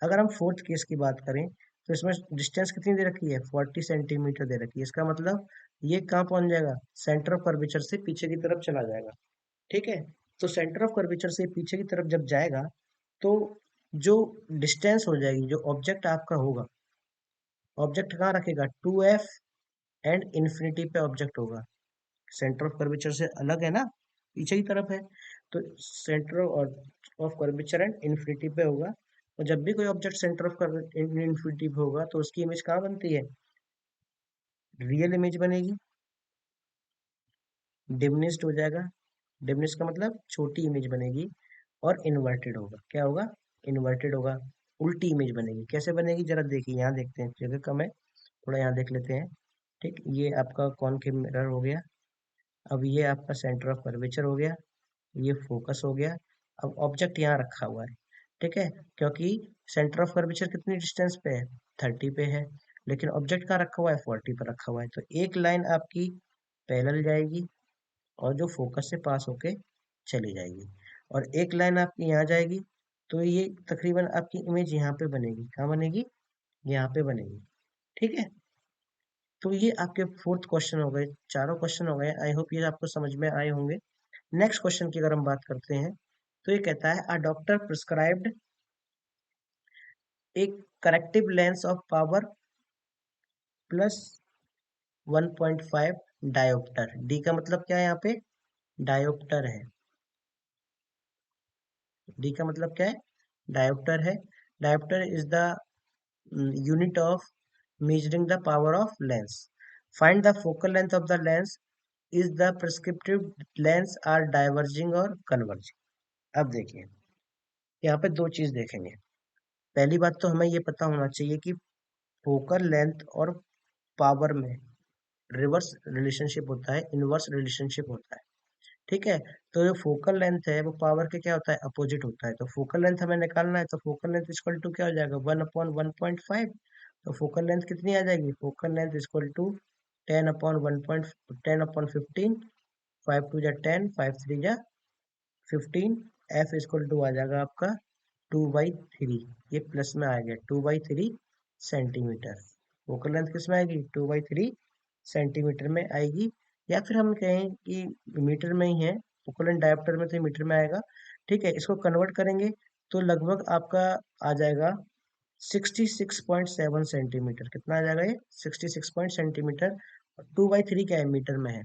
अगर हम फोर्थ केस की बात करें तो इसमें डिस्टेंस कितनी दे रखी है, 40 सेंटीमीटर दे रखी है। इसका मतलब ये कहाँ पहुंच जाएगा, सेंटर ऑफ कर्वेचर से पीछे की तरफ चला जाएगा। ठीक है। तो सेंटर ऑफ कर्वेचर से पीछे की तरफ जब जाएगा तो जो डिस्टेंस हो जाएगी, जो ऑब्जेक्ट आपका होगा, ऑब्जेक्ट कहाँ रखेगा, 2f एंड इन्फिनिटी पे ऑब्जेक्ट होगा। सेंटर ऑफ कर्वेचर से अलग है ना, पीछे की तरफ है। तो centre of curvature and infinity पे होगा। और जब भी कोई ऑब्जेक्ट सेंटर ऑफ इन्फिनिटी पे होगा तो उसकी इमेज कहाँ बनती है, रियल इमेज बनेगी। डिमिनिश्ड हो जाएगा, डिमिनिश्ड का मतलब छोटी इमेज बनेगी। और इन्वर्टेड होगा, क्या होगा, इन्वर्टेड होगा, उल्टी इमेज बनेगी। कैसे बनेगी जरा देखिए, यहाँ देखते हैं, जगह कम है, थोड़ा यहाँ देख लेते हैं। ठीक, ये आपका कॉनकेव मिरर हो गया। अब ये आपका सेंटर ऑफ कर्वेचर हो गया, ये फोकस हो गया। अब ऑब्जेक्ट यहाँ रखा हुआ है। ठीक है। क्योंकि सेंटर ऑफ कर्वेचर कितनी डिस्टेंस पे है, 30 पे है, लेकिन ऑब्जेक्ट कहाँ रखा हुआ है, 40 पर रखा हुआ है। तो एक लाइन आपकी पैरेलल जाएगी और जो फोकस से पास होके चली जाएगी, और एक लाइन आपकी यहाँ जाएगी, तो ये तकरीबन आपकी इमेज यहाँ पे बनेगी। कहाँ बनेगी, यहाँ पे बनेगी। ठीक है, तो ये आपके फोर्थ क्वेश्चन हो गए, चारों क्वेश्चन हो गए। आई होप ये आपको समझ में आए होंगे। नेक्स्ट क्वेश्चन की अगर हम बात करते हैं, तो ये कहता है अ डॉक्टर प्रिस्क्राइब्ड एक corrective lens of power plus 1.5 dioptre. D का मतलब क्या है, यहाँ पे डायोप्टर है। डी का मतलब क्या है, डायोप्टर है। Dioptre is the unit of measuring the power of lens. Find the focal length of the lens. Is the prescriptive lens are diverging or converging? अब देखिए, यहाँ पे दो चीज देखेंगे। पहली बात तो हमें ये पता होना चाहिए कि फोकल लेंथ और पावर में रिवर्स रिलेशनशिप होता है, इनवर्स रिलेशनशिप होता है। ठीक है, तो जो फोकल लेंथ है वो पावर के क्या होता है, अपोजिट होता है। तो फोकल लेंथ हमें निकालना है, तो फोकल लेंथ इक्वल टू क्या हो जाएगा, 1/1.5। तो फोकल लेंथ कितनी आ जाएगी, फोकल लेंथ इक्वल टू 10/1.10/15, 5 2 जा 10, 5 3 जा 15। एफ इक्वल टू आ जाएगा आपका 2/3। ये प्लस में आ गया, 2/3 सेंटीमीटर। फोकल लेंथ किस में आएगी, 2/3 सेंटीमीटर में आएगी। या फिर हम कहें कि मीटर में ही है, फोकल लेंथ डायोप्टर में तो मीटर में आएगा। ठीक है, इसको कन्वर्ट करेंगे तो लगभग आपका आ जाएगा 66.7 सेंटीमीटर। कितना आ जाएगा ये, 66 सेंटीमीटर। 2/3 क्या है, मीटर में है,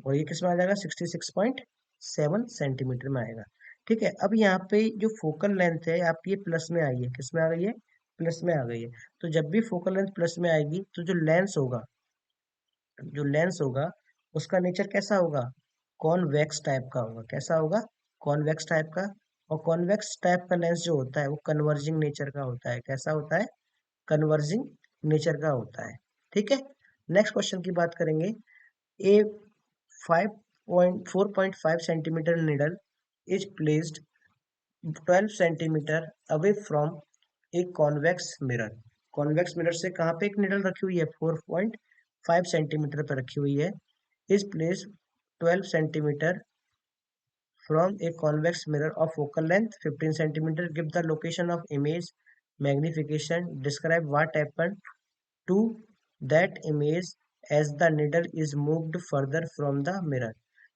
और ये किस में आ जाएगा, 66.7 सेंटीमीटर में आएगा। ठीक है, अब यहाँ पे जो फोकल लेंथ है आपकी ये प्लस में आई है, किस में आ गई है, प्लस में आ गई है। तो जब भी फोकल लेंथ प्लस में आएगी तो जो लेंस होगा उसका नेचर कैसा होगा, कॉन्वेक्स टाइप का होगा। कैसा होगा, कॉन्वेक्स टाइप का। और कॉन्वेक्स टाइप का लेंस जो होता है वो कन्वर्जिंग नेचर का होता है। कैसा होता है, कन्वर्जिंग नेचर का होता है। ठीक है, नेक्स्ट क्वेश्चन की बात करेंगे। ए 4.5 centimetre needle is placed 12 centimetre away from a convex mirror. Convex mirror से कहाँ पे एक निडल रखी हुई है, 4.5 सेंटीमीटर पर रखी हुई है। Is place 12 centimetre from a convex mirror of focal length 15 centimeter. Give the location of image magnification. Describe what happened to that image as the needle is moved further from the mirror.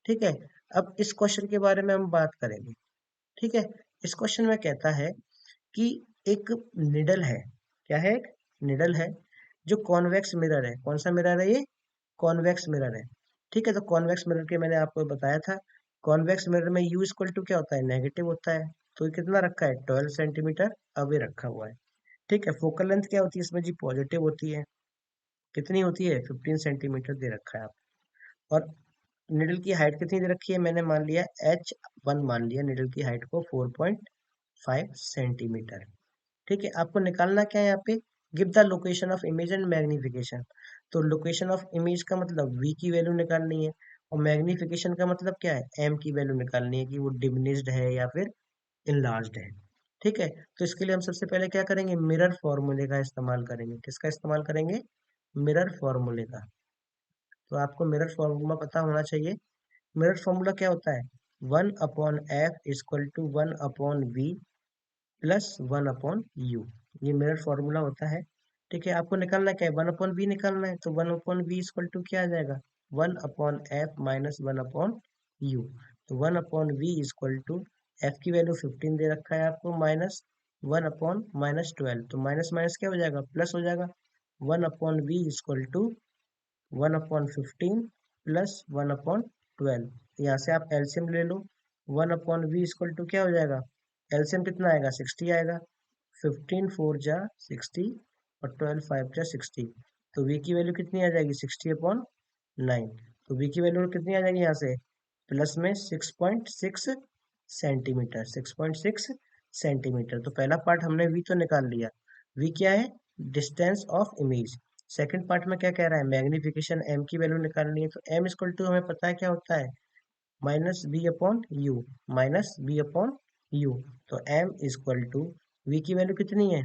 ठीक है, अब इस question के बारे में हम बात करेंगे। ठीक है, इस क्वेश्चन में कहता है कि एक निडल है। क्या है, एक निडल है जो कॉन्वेक्स मिरर है। कौन सा मिरर है ये, कॉन्वेक्स मिरर है। ठीक है, तो कॉन्वेक्स मिरर के मैंने आपको बताया था, कॉन्वेक्स मिरर में यू इक्वल टू क्या होता है, नेगेटिव होता है। तो ये कितना रखा है, 12 सेंटीमीटर अवे रखा हुआ है। ठीक है, फोकल लेंथ क्या होती है इसमें जी, पॉजिटिव होती है। कितनी होती है, 15 सेंटीमीटर दे रखा है आप। और निडल की हाइट कितनी दे रखी है, मैंने मान लिया H1 मान लिया निडल की हाइट को 4.5 सेंटीमीटर। ठीक है, आपको निकालना क्या है यहाँ पे, give the location of image and magnification. तो लोकेशन ऑफ इमेज का मतलब v की वैल्यू निकालनी है, और मैग्निफिकेशन का मतलब क्या है, m की वैल्यू निकालनी है कि वो डिमिनिश्ड है या फिर इनलार्ज्ड है। ठीक है, तो इसके लिए हम सबसे पहले क्या करेंगे, मिरर फॉर्मूले का इस्तेमाल करेंगे। किसका इस्तेमाल करेंगे, मिरर फॉर्मूले का। तो आपको मिरर फॉर्मूला पता होना चाहिए। मिरर फॉर्मूला क्या होता है, 1/f=1/v प्लस 1/u। ये मिरर फॉर्मूला होता है। ठीक है, आपको निकालना क्या है, 1/v निकालना है। तो 1/v इक्वल टू क्या आ जाएगा, 1/f माइनस 1/u। तो 1/v इक्वल टू f की वैल्यू 15 दे रखा है आपको, माइनस 1/-12। तो माइनस माइनस क्या हो जाएगा, प्लस हो जाएगा। 1/v equal to 1/15 plus 1/12। यहाँ से आप एलसीएम ले लो। 1/v इक्वल टू क्या हो जाएगा, एलसीएम कितना आएगा, 60 आएगा। 15 4 जा 60 और 12 5 जा 60। तो v की वैल्यू कितनी आ जाएगी, 60/9। तो v की वैल्यू कितनी आ जाएगी यहाँ से, प्लस में 6.6 सेंटीमीटर, 6.6 सेंटीमीटर। तो पहला पार्ट हमने v तो निकाल लिया। v क्या है, distance of image. Second part में क्या कह रहा है, मैग्निफिकेशन m की वैल्यू निकालनी है। तो m इक्वल टू हमें पता है क्या होता है, minus b upon u, minus b upon u. तो m इक्वल टू v की वैल्यू कितनी है,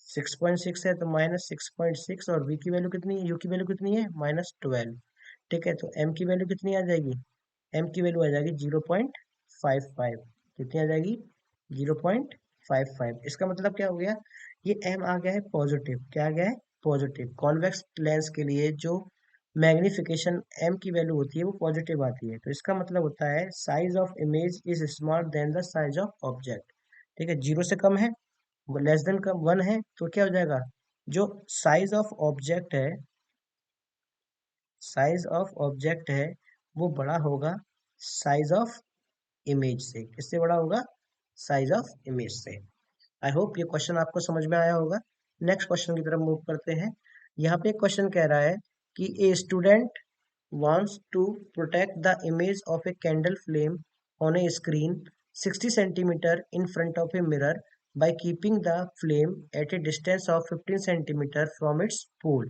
6.6 है तो -6.6, और v की वैल्यू कितनी है, u की वैल्यू कितनी है -12। ठीक है, तो m की वैल्यू कितनी आ जाएगी, m की वैल्यू आ जाएगी 0.55। कितनी आ जाएगी, 0.55। इसका मतलब क्या हो गया, ये m आ गया है पॉजिटिव। क्या आ गया है, पॉजिटिव। कॉन्वेक्स लेंस के लिए जो मैग्निफिकेशन m की वैल्यू होती है वो पॉजिटिव आती है, तो इसका मतलब होता है size of image is smaller than the size of object. ठीक है, जीरो से कम है, लेस देन का 1 है, तो क्या हो जाएगा, जो साइज ऑफ ऑब्जेक्ट है, साइज ऑफ ऑब्जेक्ट है वो बड़ा होगा साइज ऑफ इमेज से। किससे बड़ा होगा, साइज ऑफ इमेज से। आई होप ये क्वेश्चन आपको समझ में आया होगा। नेक्स्ट क्वेश्चन की तरफ मूव करते हैं। यहाँ पे क्वेश्चन कह रहा है कि a student wants to protect the image of a candle flame on a screen 60 centimeter in front of a mirror by keeping the flame at a distance of 15 centimeter from its pole.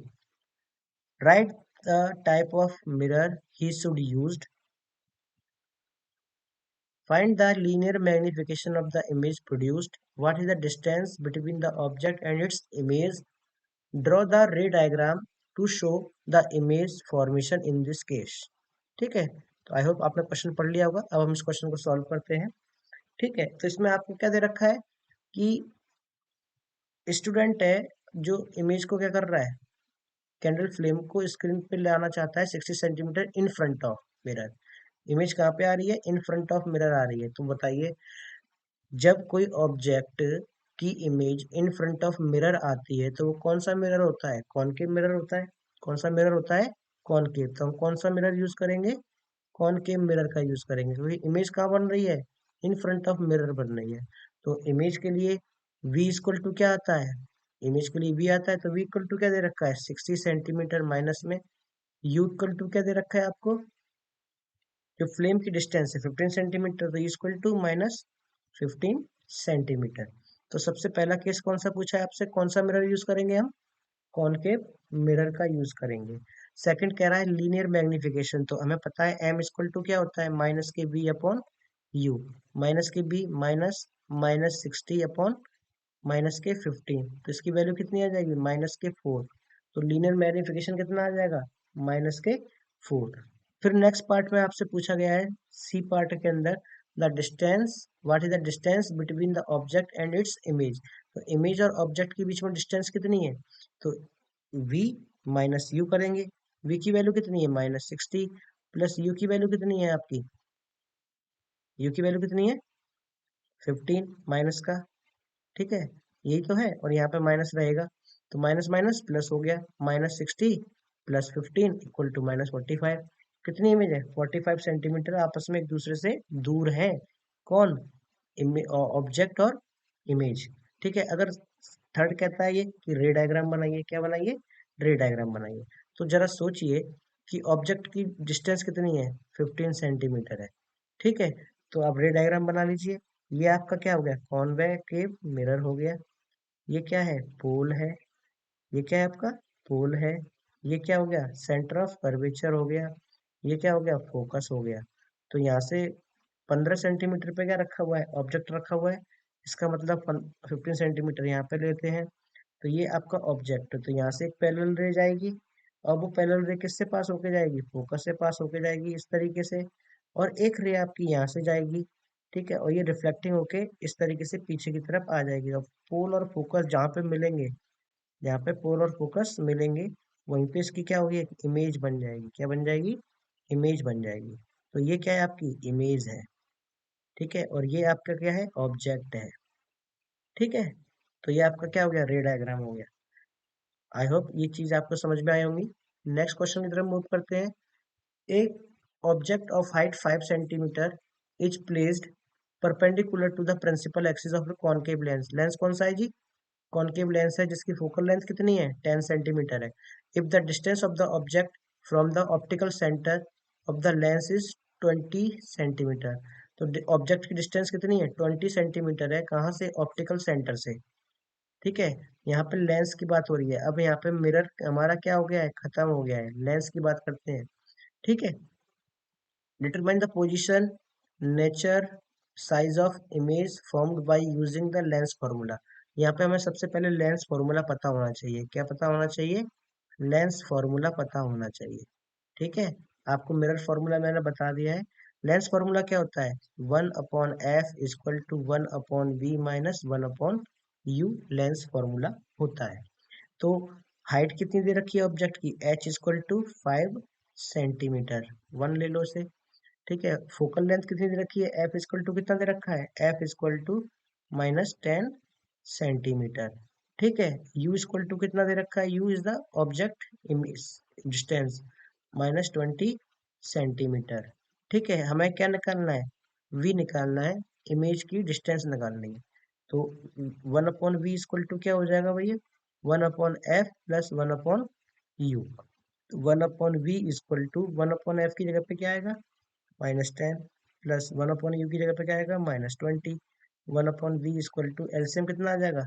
Write the type of mirror he should use. Find the linear magnification of the image produced. What is the distance between the object and its image? Draw the ray diagram to show the image formation in this case. ठीक है, तो I hope आपने question पढ़ लिया होगा। अब हम इस क्वेश्चन को सॉल्व करते हैं। ठीक है, तो इसमें आपको क्या दे रखा है कि स्टूडेंट है जो इमेज को क्या कर रहा है, कैंडल फ्लेम को स्क्रीन पे ले आना चाहता है 60 centimetre in front of mirror. Image कहाँ पे आ रही है, इन फ्रंट ऑफ मिरर आ रही है। तो बताइए, जब कोई ऑब्जेक्ट की image in front of mirror आती है तो वो कौन सा मिरर होता है, कॉनकेव मिरर होता है। कौन सा मिरर होता है, कॉनकेव। तो हम कौन सा मिरर यूज करेंगे, कॉनकेव मिरर का यूज करेंगे, क्योंकि इमेज कहाँ बन रही है, इन फ्रंट ऑफ मिरर बन रही है। तो इमेज के लिए v इक्वल टू क्या आता है, इमेज के लिए v आता है, तो v इक्वल टू क्या दे रखा है 60 सेंटीमीटर माइनस में u इक्वल टू क्या दे रखा है आपको, जो फ्लेम की डिस्टेंस है 15 सेंटीमीटर, तो इक्वल टू -15 सेंटीमीटर। तो सबसे पहला केस कौन सा पूछा है आपसे, कौन सा मिरर यूज करेंगे हम, कॉनकेव मिरर का यूज करेंगे। सेकंड कह रहा है लीनियर मैग्निफिकेशन, तो हमें पता है m इक्वल टू क्या होता है, माइनस के b अपॉन u। माइनस के b माइनस -60 अपॉन -15, तो इसकी वैल्यू कितनी आ जाएगी, -4। तो लीनियर मैग्निफिकेशन कितना आ जाएगा, -4। फिर नेक्स्ट पार्ट में आपसे पूछा गया है सी पार्ट के अंदर, the distance, what is the distance between the object and its image. तो इमेज और ऑब्जेक्ट के बीच में डिस्टेंस कितनी है, तो v माइनस यू करेंगे। v की वैल्यू कितनी है -60, प्लस u की वैल्यू कितनी है आपकी, u की वैल्यू कितनी है 15 माइनस का। ठीक है, यही तो है, और यहाँ पे माइनस रहेगा, तो माइनस माइनस प्लस हो गया, -60 प्लस 15 इक्वल टू -45। कितनी इमेज है, 45 सेंटीमीटर आपस में एक दूसरे से दूर है। कौन, ऑब्जेक्ट और इमेज। ठीक है, अगर थर्ड कहता है ये कि रे डायग्राम बनाइए, क्या बनाइए, रे डायग्राम बनाइए। तो जरा सोचिए कि ऑब्जेक्ट की डिस्टेंस कितनी है, 15 सेंटीमीटर है। ठीक है, तो आप रे डायग्राम बना लीजिए। ये आपका क्या हो गया, कॉन्वेकेव मिरर हो गया। ये क्या है, पोल है। ये क्या है आपका, पोल है। ये क्या हो गया, सेंटर ऑफ कर्वेचर हो गया। ये क्या हो गया, फोकस हो गया। तो यहाँ से 15 सेंटीमीटर पे क्या रखा हुआ है, ऑब्जेक्ट रखा हुआ है। इसका मतलब 15 सेंटीमीटर यहाँ पे लेते हैं। तो ये आपका ऑब्जेक्ट है, तो यहाँ से एक पैरेलल रे जाएगी, और वो पैरेलल रे किससे पास होके जाएगी, फोकस से पास होके जाएगी इस तरीके से। और एक रे आपकी यहाँ से जाएगी। ठीक है, और ये रिफ्लेक्टिंग होके इस तरीके से पीछे की तरफ आ जाएगी। और पोल और फोकस जहाँ पे मिलेंगे, जहाँ पे पोल और फोकस मिलेंगे, वहीं पे इसकी क्या होगी, एक इमेज बन जाएगी। क्या बन जाएगी, इमेज बन जाएगी। तो ये क्या है, आपकी इमेज है। ठीक है, और ये आपका क्या है, ऑब्जेक्ट है। ठीक है, तो ये आपका क्या हो गया, रे डायग्राम हो गया। आई होप ये चीज आपको समझ में आई होंगी। नेक्स्ट क्वेश्चन की तरफ मूव करते हैं। एक object of height 5 centimetre is placed perpendicular to the principal axis of the concave lens. Lens कौन सा है जी, कॉनकेव लेंस है, जिसकी फोकल लेंथ कितनी है, 10 सेंटीमीटर है। If the distance of the object from the optical centre of the lens is 20 centimetre. तो object की डिस्टेंस कितनी है, 20 सेंटीमीटर है, कहाँ से, ऑप्टिकल सेंटर से। ठीक है, यहाँ पे लेंस की बात हो रही है। अब यहाँ पे मिरर हमारा क्या हो गया है, खत्म हो गया है, लेंस की बात करते हैं। ठीक है, determine the position, nature, size of image formed by using the lens formula. यहाँ पे हमें सबसे पहले लेंस फॉर्मूला पता होना चाहिए। क्या पता होना चाहिए? लेंस फॉर्मूला पता होना चाहिए। ठीक है, आपको मिरर फॉर्मूला मैंने बता दिया है। लेंस फॉर्मूला क्या होता है? 1/f=1/v minus 1/u lens formula होता है। तो हाइट कितनी दे रखी है ऑब्जेक्ट की? h=5 सेंटीमीटर, 1 ले लो उसे। ठीक है, फोकल लेंथ कितनी दे रखी है? f= कितना दे रखा है? f=-10 centimetre. ठीक है, u= कितना दे रखा है? u is the object image distance -20 centimetre. ठीक है, हमें क्या निकालना है? v निकालना है, इमेज की डिस्टेंस निकालनी है। तो 1/v क्या हो जाएगा भैया? 1/f plus 1/u। 1/v=1/f की जगह पे क्या आएगा? -10 प्लस 1/u की जगह पे क्या आएगा? -20। 1/v एलसीएम कितना आ जाएगा?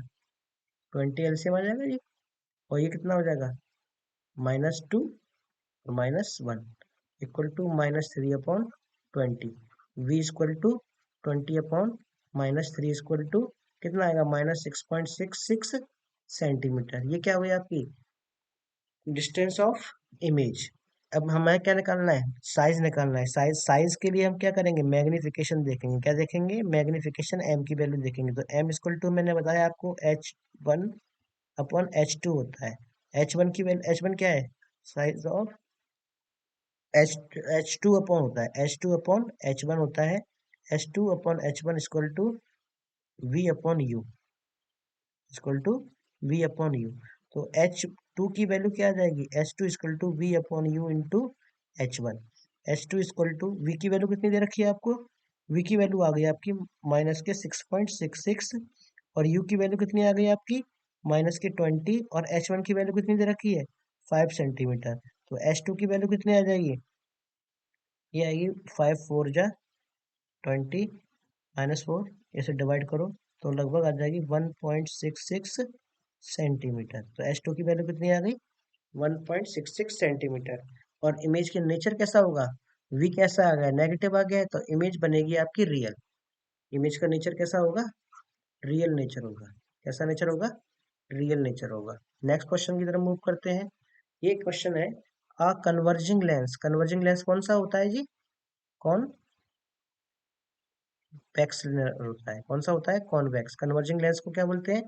20 एलसीएम आ जाएगा ये। और ये कितना हो जाएगा? -2 और -1 -3/20। v=20/-3 कितना आएगा? -6.66 सेंटीमीटर। ये क्या हुई आपकी डिस्टेंस ऑफ इमेज। अब हमें क्या निकालना है? साइज निकालना है। साइज के लिए हम क्या करेंगे? मैग्निफिकेशन देखेंगे। क्या देखेंगे? मैग्निफिकेशन एम की वैल्यू देखेंगे। तो m= मैंने बताया आपको h1/h2 होता है। h1 की वैल्यू, h1 क्या है? साइज ऑफ h2 अपॉन होता है, h2/h1 होता है। h2/h1 v/u। तो h2 की वैल्यू क्या आ जाएगी? h2 v/u into h1। h2 v की वैल्यू कितनी दे रखी है आपको? v की वैल्यू आ गई आपकी -6.66 और u की वैल्यू कितनी आ गई आपकी? -20 और h1 की वैल्यू कितनी दे रखी है? 5 सेंटीमीटर। तो h2 की वैल्यू कितनी आ जाएगी? ये आएगी 5×4=20 -4, इसे डिवाइड करो तो लगभग आ जाएगी 1.66 सेंटीमीटर। तो h2 की वैल्यू कितनी आ गई? 1.66 सेंटीमीटर। और इमेज की नेचर कैसा होगा? v कैसा आ गया? नेगेटिव आ गया है, तो इमेज बनेगी आपकी रियल। इमेज का नेचर कैसा होगा? रियल नेचर होगा। कैसा नेचर होगा? रियल नेचर होगा। नेक्स्ट क्वेश्चन की तरफ मूव करते हैं। ये क्वेश्चन है, a converging lens. Converging lens कौन सा होता है जी? कौन वैक्स होता है। कौन सा होता है? कॉन्वेक्स। कन्वर्जिंग लेंस को क्या बोलते हैं?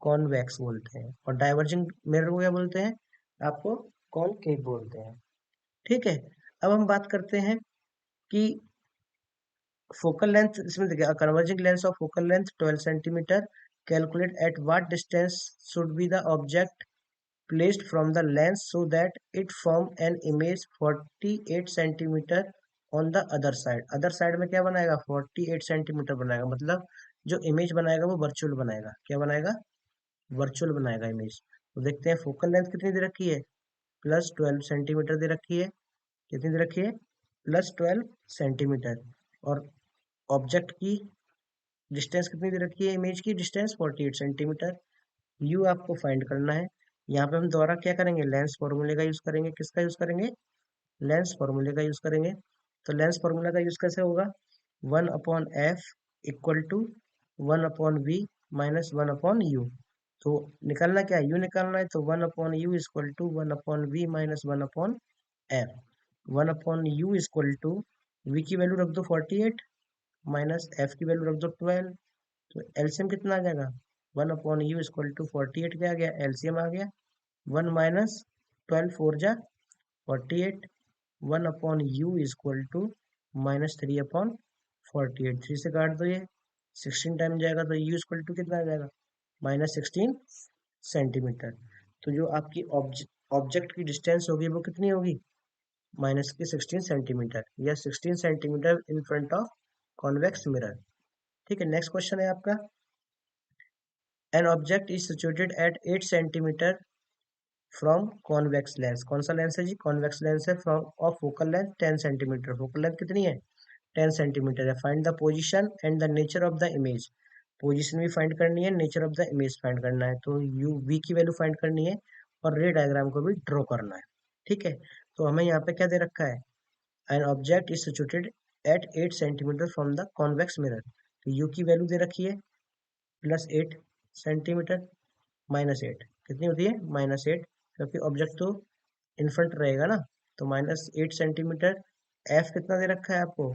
कॉन्वेक्स बोलते हैं। और डाइवर्जिंग मिरर को क्या बोलते हैं? आपको कॉनकेव बोलते हैं। ठीक है, अब हम बात करते हैं कि फोकल लेंथ, इसमें देखिए converging lens of focal length 12 centimetre, calculate at what distance should be the object placed from the lens so that it form an image 48 centimetre on the other side। Other side में क्या बनाएगा? 48 centimetre बनाएगा। मतलब जो image बनाएगा वो virtual बनाएगा। क्या बनाएगा? वर्चुअल बनाएगा इमेज। तो देखते हैं फोकल लेंथ कितनी दे रखी है? +12 सेंटीमीटर दे रखी है। कितनी दे रखी है? +12 सेंटीमीटर। और ऑब्जेक्ट की डिस्टेंस कितनी दे रखी है? इमेज की डिस्टेंस 48 सेंटीमीटर। यू आपको फाइंड करना है। यहाँ पे हम दोबारा क्या करेंगे? लेंस फॉर्मूले का यूज करेंगे। किसका यूज करेंगे? लेंस फॉर्मूले का यूज करेंगे। तो लेंस फॉर्मूला का यूज कैसे होगा? 1/f=1/v minus 1/u। तो निकालना क्या है? यू निकालना है, तो 1/u=1/v minus 1/f। 1/u v की वैल्यू रख दो 48 माइनस f की वैल्यू रख दो 12। तो एलसीएम कितना आ जाएगा? 1/u=48 क्या आ गया? एलसीएम आ गया 1 माइनस 12×4=48। 1/u -3/48। 3 से काट दो, ये 16 टाइम जाएगा तो u कितना आ जाएगा? -16 सेंटीमीटर। तो जो आपकी ऑब्जेक्ट की डिस्टेंस होगी वो कितनी होगी? -16 सेंटीमीटर, या 16 centimetre in front of convex mirror. ठीक है, नेक्स्ट क्वेश्चन है आपका, N object is situated at 8 centimetre from convex lens. कौन सा लेंस है जी? कॉन्वेक्स लेंस है। From of focal length 10 centimetre. Focal length कितनी है? 10 सेंटीमीटर है। Find the position and the nature of the image. Position भी फाइंड करनी है, nature of the image find करना है। तो यू वी की वैल्यू फाइंड करनी है और रे डायग्राम को भी ड्रॉ करना है। ठीक है, तो हमें यहाँ पे क्या दे रखा है? An object is situated at 8 centimetre from the convex mirror. तो यू की वैल्यू दे रखी है +8 सेंटीमीटर, -8 कितनी होती है, -8, क्योंकि ऑब्जेक्ट तो इन फ्रंट रहेगा ना, तो -8 सेंटीमीटर। एफ कितना दे रखा है आपको,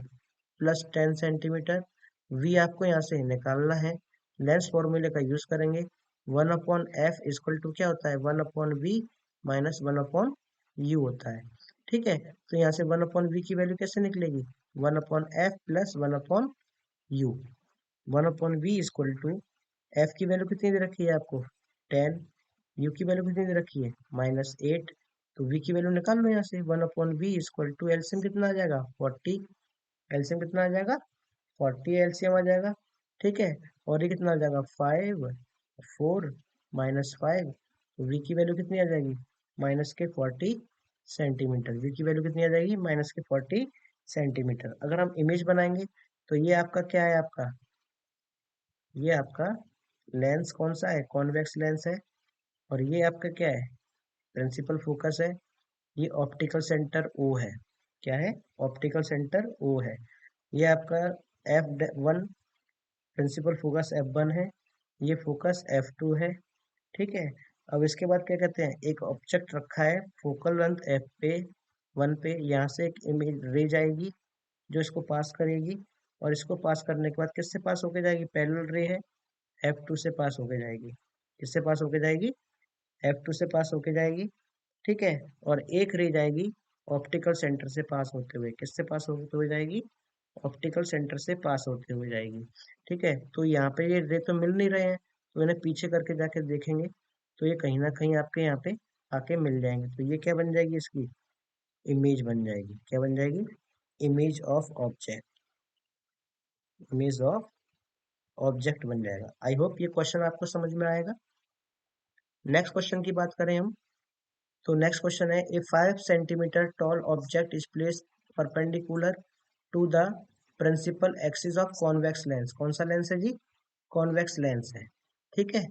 +10 सेंटीमीटर। वी आपको यहाँ से निकालना है, लेंस फॉर्मूले का यूज करेंगे। 1/f इक्वल टू क्या होता है, 1/v माइनस 1/u होता है। ठीक है, तो यहाँ से 1/v की वैल्यू कैसे निकलेगी, 1/f plus 1/u। 1/v equal to, F की वैल्यू कितनी दे रखी है आपको, 10, यू की वैल्यू कितनी दे रखी है, -8, तो v की वैल्यू निकाल लो यहाँ से। 1/v इक्वल टू, एलसीएम कितना आ जाएगा, 40, एलसीएम कितना आ जाएगा, 40 एलसीएम आ जाएगा। ठीक है, और ये कितना आ जाएगा, 5, 4, -5, तो v की वैल्यू कितनी आ जाएगी, -40 सेंटीमीटर। v की वैल्यू कितनी आ जाएगी, -40 सेंटीमीटर। अगर हम इमेज बनाएंगे तो ये आपका क्या है, आपका ये आपका लेंस कौन सा है, कॉन्वेक्स लेंस है। और ये आपका क्या है, प्रिंसिपल फोकस है। ये ऑप्टिकल सेंटर ओ है, क्या है, ऑप्टिकल सेंटर ओ है। ये आपका F1 प्रिंसिपल फोकस F1 है, ये फोकस F2 है। ठीक है, अब इसके बाद क्या कहते हैं, एक ऑब्जेक्ट रखा है फोकल लेंथ F पे 1 पे, यहाँ से एक इमेज रे जाएगी जो इसको पास करेगी, और इसको पास करने के बाद किससे पास होके जाएगी, पैरेलल रे है, F2 से पास होके जाएगी। किससे पास होके जाएगी, F2 से पास होके जाएगी। ठीक है, और एक रे जाएगी ऑप्टिकल सेंटर से पास होते हुए, किससे पास होते हुए जाएगी, ऑप्टिकल सेंटर से पास होते हुए जाएगी। ठीक है, तो यहाँ पे ये रे तो मिल नहीं रहे हैं, तो इन्हें पीछे करके जाके देखेंगे तो ये कहीं ना कहीं आपके यहाँ पे आके मिल जाएंगे। तो ये क्या बन जाएगी, इसकी इमेज बन जाएगी, क्या बन जाएगी, image of object, image of object बन जाएगा। आई होप ये क्वेश्चन आपको समझ में आएगा। नेक्स्ट क्वेश्चन की बात करें हम, तो नेक्स्ट क्वेश्चन है, a 5 centimetre tall object is placed perpendicular to the principal axis of convex lens. कौन सा लेंस है जी, कॉन्वेक्स लेंस है। ठीक है,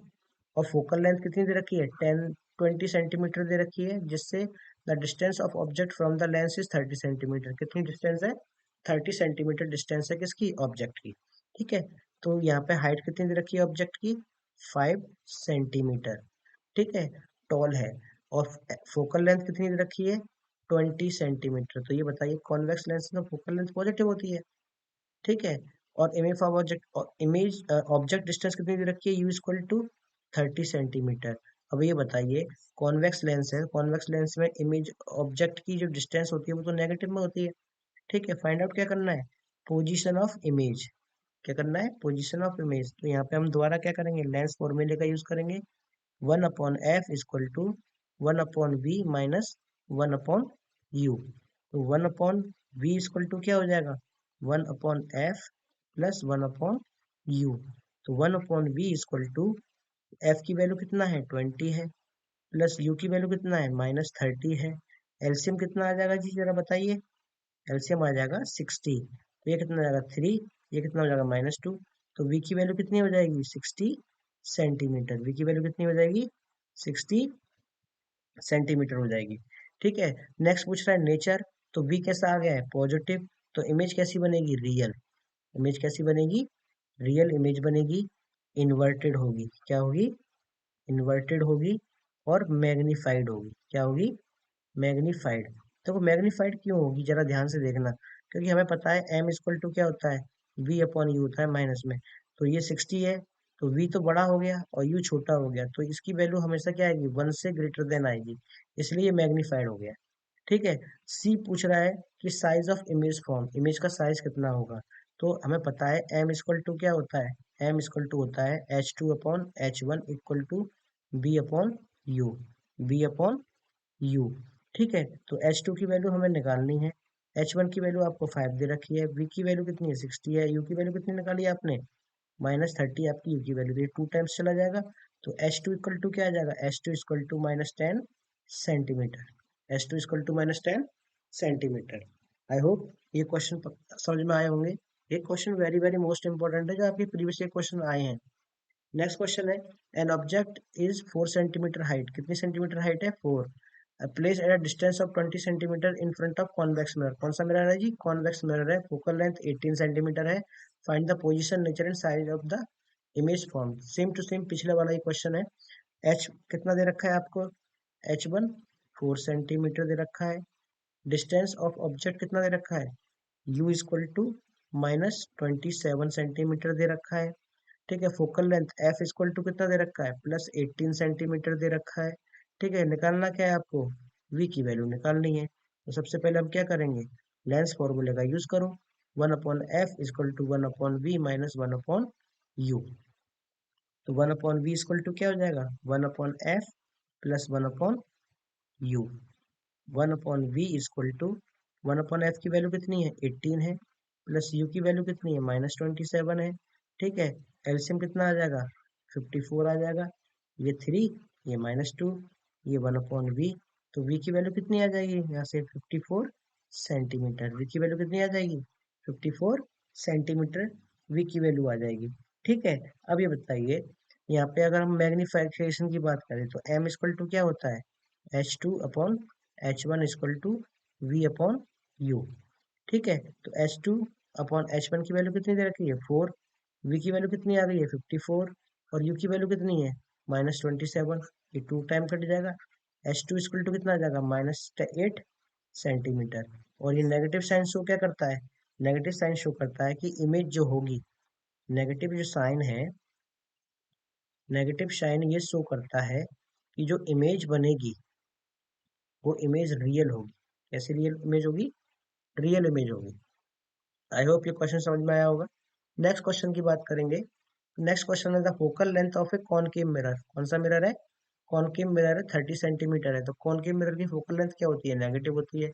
और फोकल लेंथ कितनी दे रखी है, 10-20 सेंटीमीटर दे रखी है, जिससे the distance of object from the lens is 30 centimetre. कितनी डिस्टेंस है, 30 सेंटीमीटर डिस्टेंस है किसकी, ऑब्जेक्ट की। ठीक है, तो यहाँ पे हाइट कितनी दे रखी है ऑब्जेक्ट की, 5 सेंटीमीटर। ठीक है, टॉल है, और फोकल लेंथ कितनी दे रखी है, 20 सेंटीमीटर। तो ये बताइए, कॉन्वेक्स लेंस में फोकल लेंथ पॉजिटिव होती है। ठीक है, और image of object, image object distance कितनी दे रखी है, यू इक्वल टू 30 सेंटीमीटर। अब ये बताइए, कॉन्वेक्स लेंस है, कॉन्वेक्स लेंस में इमेज ऑब्जेक्ट की जो डिस्टेंस होती है वो तो नेगेटिव में होती है। ठीक है, फाइंड आउट क्या करना है, पोजीशन ऑफ इमेज, क्या करना है, पोजीशन ऑफ इमेज। तो यहाँ पे हम दोबारा क्या करेंगे, लेंस फॉर्मूले का यूज करेंगे। 1/f equal to 1/v minus 1/u। तो 1/v इक्वल टू क्या हो जाएगा, 1/f प्लस 1/u। तो 1/v इक्वल टू, f की वैल्यू कितना है, 20 है, प्लस u की वैल्यू कितना है, -30 है। एलसीएम कितना आ जाएगा जी, जरा बताइए, एलसीएम आ जाएगा 60। तो ये कितना हो जाएगा 3, ये कितना हो जाएगा -2। तो v की वैल्यू कितनी हो जाएगी, 60 सेंटीमीटर। v की वैल्यू कितनी हो जाएगी, 60 सेंटीमीटर हो जाएगी। ठीक है, नेक्स्ट पूछ रहा है नेचर, तो v कैसा आ गया है, पॉजिटिव। तो इमेज कैसी बनेगी, रियल। इमेज कैसी बनेगी, रियल इमेज बनेगी, इन्वर्टेड होगी, क्या होगी, इन्वर्टेड होगी, और मैग्नीफाइड होगी, क्या होगी, मैग्नीफाइड। देखो मैग्नीफाइड क्यों होगी, जरा ध्यान से देखना, क्योंकि हमें पता है m इक्वल टू क्या होता है, v/u होता है माइनस में। तो ये 60 है, तो v तो बड़ा हो गया और u छोटा हो गया, तो इसकी वैल्यू हमेशा क्या आएगी, 1 से ग्रेटर देन आएगी, इसलिए ये मैग्नीफाइड हो गया। ठीक है, सी पूछ रहा है कि size of image form, image का साइज कितना होगा। तो हमें पता है m इक्वल टू क्या होता है, m इक्वल टू होता है h2/h1 equal to b/u, b/u। ठीक है, तो H2 की वैल्यू हमें निकालनी है। H1 की वैल्यू आपको 5 दे रखी है, V की वैल्यू कितनी है, 60 है, U की वैल्यू कितनी निकाली है आपने, -30 आपकी U की वैल्यू, तो ये 2 टाइम्स चला जाएगा। तो H2 इक्वल टू क्या आ जाएगा, H2 equal to -10 centimetre, H2 equal to -10 centimetre. I hope ये क्वेश्चन समझ में आए होंगे। ये question very very most important है, जो आपके प्रीवियस क्वेश्चन आए हैं। नेक्स्ट क्वेश्चन है, an object is 4 centimetre height, कितनी सेंटीमीटर हाइट है, 4, place at a distance of 20 centimetre in front of convex mirror. कौन सा मिरर है जी, कॉन्वेक्स मिरर है, फोकल लेंथ 18 सेंटीमीटर है। Find the position, nature and size of the image form same to same पिछले वाला ही question है। H कितना दे रखा है आपको, H1 4 सेंटीमीटर दे रखा है। डिस्टेंस ऑफ ऑब्जेक्ट कितना दे रखा है, U इक्वल टू -27 सेंटीमीटर दे रखा है। ठीक है, focal length F equal to कितना दे रखा है, +18 सेंटीमीटर दे रखा है। ठीक है, निकालना क्या है आपको, V की वैल्यू निकालनी है। तो सबसे पहले हम क्या करेंगे, लेंस फॉर्मूले का यूज करो, 1/f equal to 1/v minus 1/u। तो 1/v इक्वल टू क्या हो जाएगा, 1/f plus 1/u। 1/v equal to 1/f की वैल्यू कितनी है, 18 है, प्लस u की वैल्यू कितनी है, -27 है। ठीक है, एलसीएम कितना आ जाएगा, 54 आ जाएगा। ये 3, ये -2, ये 1/v। तो v की वैल्यू कितनी आ जाएगी यहाँ से, 54 सेंटीमीटर। v की वैल्यू कितनी आ जाएगी, 54 सेंटीमीटर v की वैल्यू आ जाएगी। ठीक है, अब ये बताइए, यहाँ पे अगर हम मैग्निफिकेशन की बात करें तो m इक्वल टू क्या होता है, H2/H1 इक्वल टू V/U। ठीक है, तो H2/H1 की वैल्यू कितनी दे रखी है, 4, V की वैल्यू कितनी आ गई है, 54, और U की वैल्यू कितनी है, -27। ये 2 टाइम कट जाएगा, H2 इक्वल टू कितना आ जाएगा, -8 सेंटीमीटर। और ये नेगेटिव साइन शो क्या करता है, नेगेटिव साइन शो करता है कि इमेज जो होगी, नेगेटिव जो साइन है, नेगेटिव साइन ये शो करता है कि जो इमेज बनेगी वो इमेज रियल होगी। कैसी रियल इमेज होगी, रियल इमेज होगी। आई होप ये क्वेश्चन समझ में आया होगा। नेक्स्ट क्वेश्चन की बात करेंगे। नेक्स्ट क्वेश्चन है the focal length of A concave mirror. कौन सा मिरर है, कॉनकेव मिरर है, 30 सेंटीमीटर है। तो कॉनकेव मिरर की फोकल लेंथ क्या होती है, नेगेटिव होती है,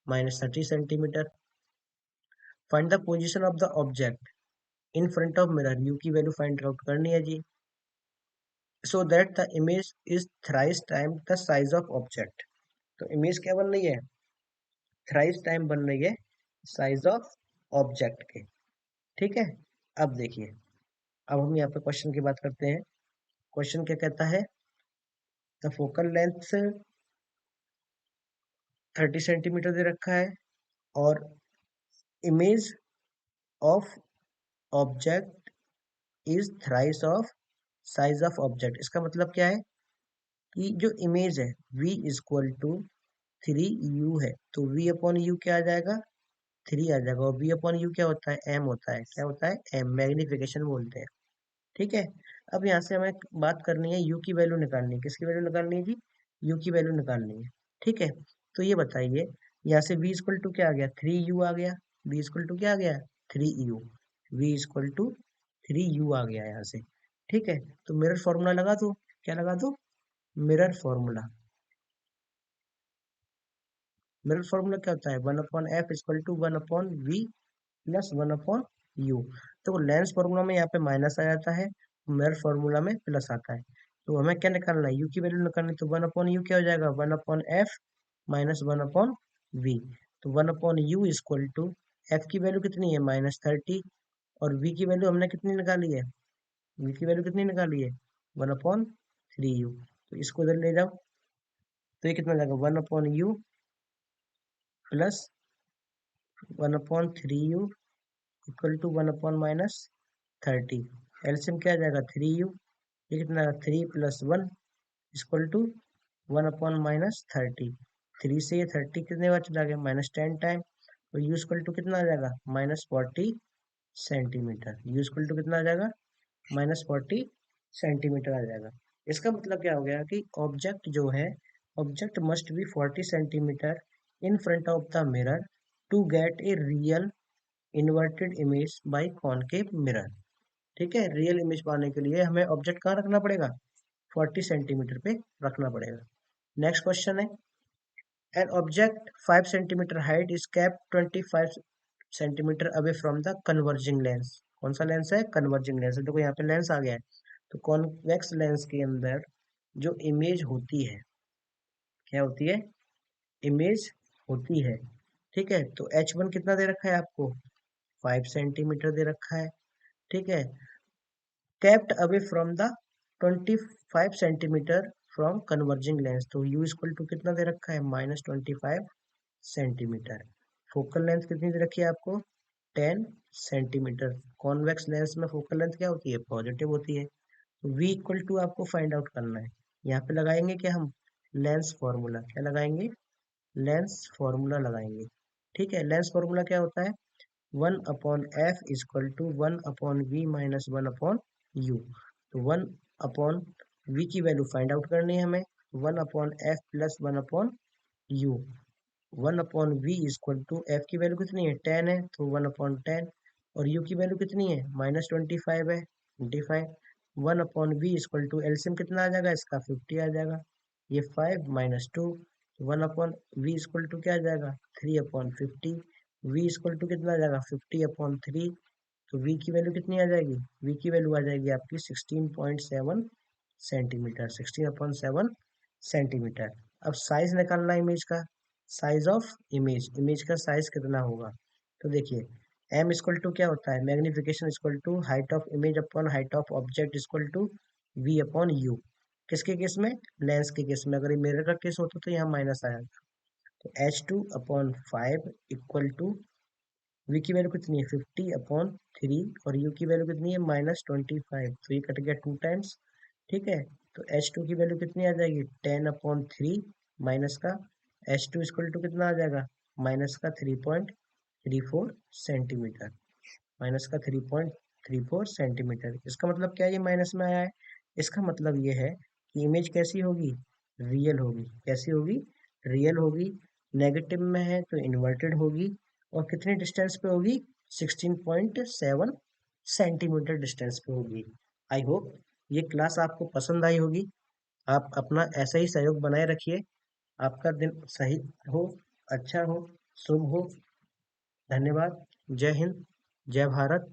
-30 centimetre. Find the position of the object in front of mirror, U की वैल्यू फाइंड आउट करनी है जी। So that the image is thrice time the size of object. तो इमेज क्या बन रही है, थ्राइस टाइम बन रही है साइज ऑफ ऑब्जेक्ट के। ठीक है, अब देखिए, अब हम यहाँ पे क्वेश्चन की बात करते हैं। क्वेश्चन क्या कहता है, द फोकल लेंथ 30 सेंटीमीटर दे रखा है और image of object is thrice of size of object. इसका मतलब क्या है कि जो इमेज है v इक्वल टू 3u है, तो v अपॉन u क्या आ जाएगा, 3 आ जाएगा। और v अपॉन u क्या होता है, m होता है। क्या होता है, m, मैग्निफिकेशन बोलते हैं। ठीक है, अब यहाँ से हमें बात करनी है, u की वैल्यू निकालनी है। किसकी वैल्यू निकालनी है जी, u की वैल्यू निकालनी है। ठीक है, तो ये बताइए, यहाँ से v इक्वल टू क्या आ गया, 3u आ गया। v इक्वल टू क्या आ गया, 3u। v equal to 3u आ गया यहाँ से। ठीक है, तो मिरर फॉर्मूला लगा दो। क्या लगा दो, मिरर फॉर्मूला। मिरर फॉर्मूला क्या होता है, 1/f equal to 1/v plus 1/u। तो लेंस फॉर्मूला में यहाँ पे माइनस आ जाता है, मिरर फॉर्मूला में प्लस आता है। तो हमें क्या निकालना है, u की वैल्यू निकालनी है। तो 1/u क्या हो जाएगा, 1/f माइनस 1/v। तो 1/u इक्वल टू f की वैल्यू कितनी है, -30, और v की वैल्यू हमने कितनी निकाली है, v की वैल्यू कितनी निकाली है, 1/3u। तो इसको इधर ले जाओ, तो ये कितना जाएगा, 1/u plus 1/3u equal to 1/-30। LCM क्या आ जाएगा, 3u। ये कितना, 3 + 1 इक्वल टू 1/-30। 3 से ये 30 कितने बार चला गया, -10 टाइम। तो u इक्वल टू कितना आ जाएगा, -40 सेंटीमीटर। u इक्वल टू कितना आ जाएगा, -40 सेंटीमीटर आ जाएगा। इसका मतलब क्या हो गया कि ऑब्जेक्ट जो है, object must be 40 centimetre in front of the mirror to get a real inverted image by concave mirror. ठीक है, रियल इमेज पाने के लिए हमें ऑब्जेक्ट कहाँ रखना पड़ेगा, 40 सेंटीमीटर पे रखना पड़ेगा। नेक्स्ट क्वेश्चन है, an object 5 centimetre height is kept 25 centimetre away from the converging lens. कौन सा लेंस है, कन्वर्जिंग लेंस। देखो यहाँ पे लेंस आ गया है, तो कॉन्वेक्स लेंस के अंदर जो इमेज होती है, क्या होती है, इमेज होती है। ठीक है, तो H1 कितना दे रखा है आपको, 5 सेंटीमीटर दे रखा है। ठीक है, kept away from the 25 centimetre from converging lens. तो u इक्वल टू कितना दे रखा है, -25 सेंटीमीटर। फोकल लेंथ कितनी दे रखी है आपको, 10 सेंटीमीटर। कॉन्वेक्स लेंस में फोकल लेंथ क्या होती है, पॉजिटिव होती है। तो v इक्वल टू आपको फाइंड आउट करना है। यहाँ पे लगाएंगे क्या हम, लेंस फॉर्मूला। क्या लगाएंगे, लेंस फॉर्मूला लगाएंगे। ठीक है, लेंस फॉर्मूला क्या होता है, 1/f equal to 1/v minus 1/u। तो 1/v की वैल्यू फाइंड आउट करनी है हमें, 1/f plus 1/u। 1/v equal to f की वैल्यू कितनी है, 10 है, तो 1/10। और u की वैल्यू कितनी है, -25 है, 25। 1/v इक्वल टू एलसीएम कितना आ जाएगा इसका, 50 आ जाएगा। ये 5 माइनस 2, 1/v इक्वल टू क्या आ जाएगा, 3/50। v इक्वल टू कितना आ जाएगा, 50/3। तो v की वैल्यू कितनी आ जाएगी, v की वैल्यू आ जाएगी आपकी 16.7 सेंटीमीटर, 16/7 सेंटीमीटर। अब साइज निकालना है इमेज का, साइज ऑफ इमेज, इमेज का साइज कितना होगा। तो देखिए, m इक्वल टू क्या होता है, magnification equal to height of image upon height of object equal to v/u। किसके केस में, लेंस के केस में। अगर ये मिरर का केस होता तो यहाँ माइनस आया। तो h2/5 इक्वल टू v की वैल्यू कितनी है, 50/3, और u की वैल्यू कितनी है, -25। तो ये कट गया 2 टाइम्स। ठीक है, तो h2 की वैल्यू कितनी आ जाएगी, 10/3 माइनस का h2 इक्वल टू कितना आ जाएगा, माइनस का 3.34 सेंटीमीटर, माइनस का 3.34 सेंटीमीटर। इसका मतलब क्या है, ये माइनस में आया है। इसका मतलब ये है कि इमेज कैसी होगी, रियल होगी। कैसी होगी, रियल होगी। नेगेटिव में है तो इन्वर्टेड होगी। और कितने डिस्टेंस पे होगी, 16.7 सेंटीमीटर डिस्टेंस पे होगी। आई होप ये क्लास आपको पसंद आई होगी। आप अपना ऐसा ही सहयोग बनाए रखिए। आपका दिन सही हो, अच्छा हो, शुभ हो। धन्यवाद। जय हिंद, जय भारत।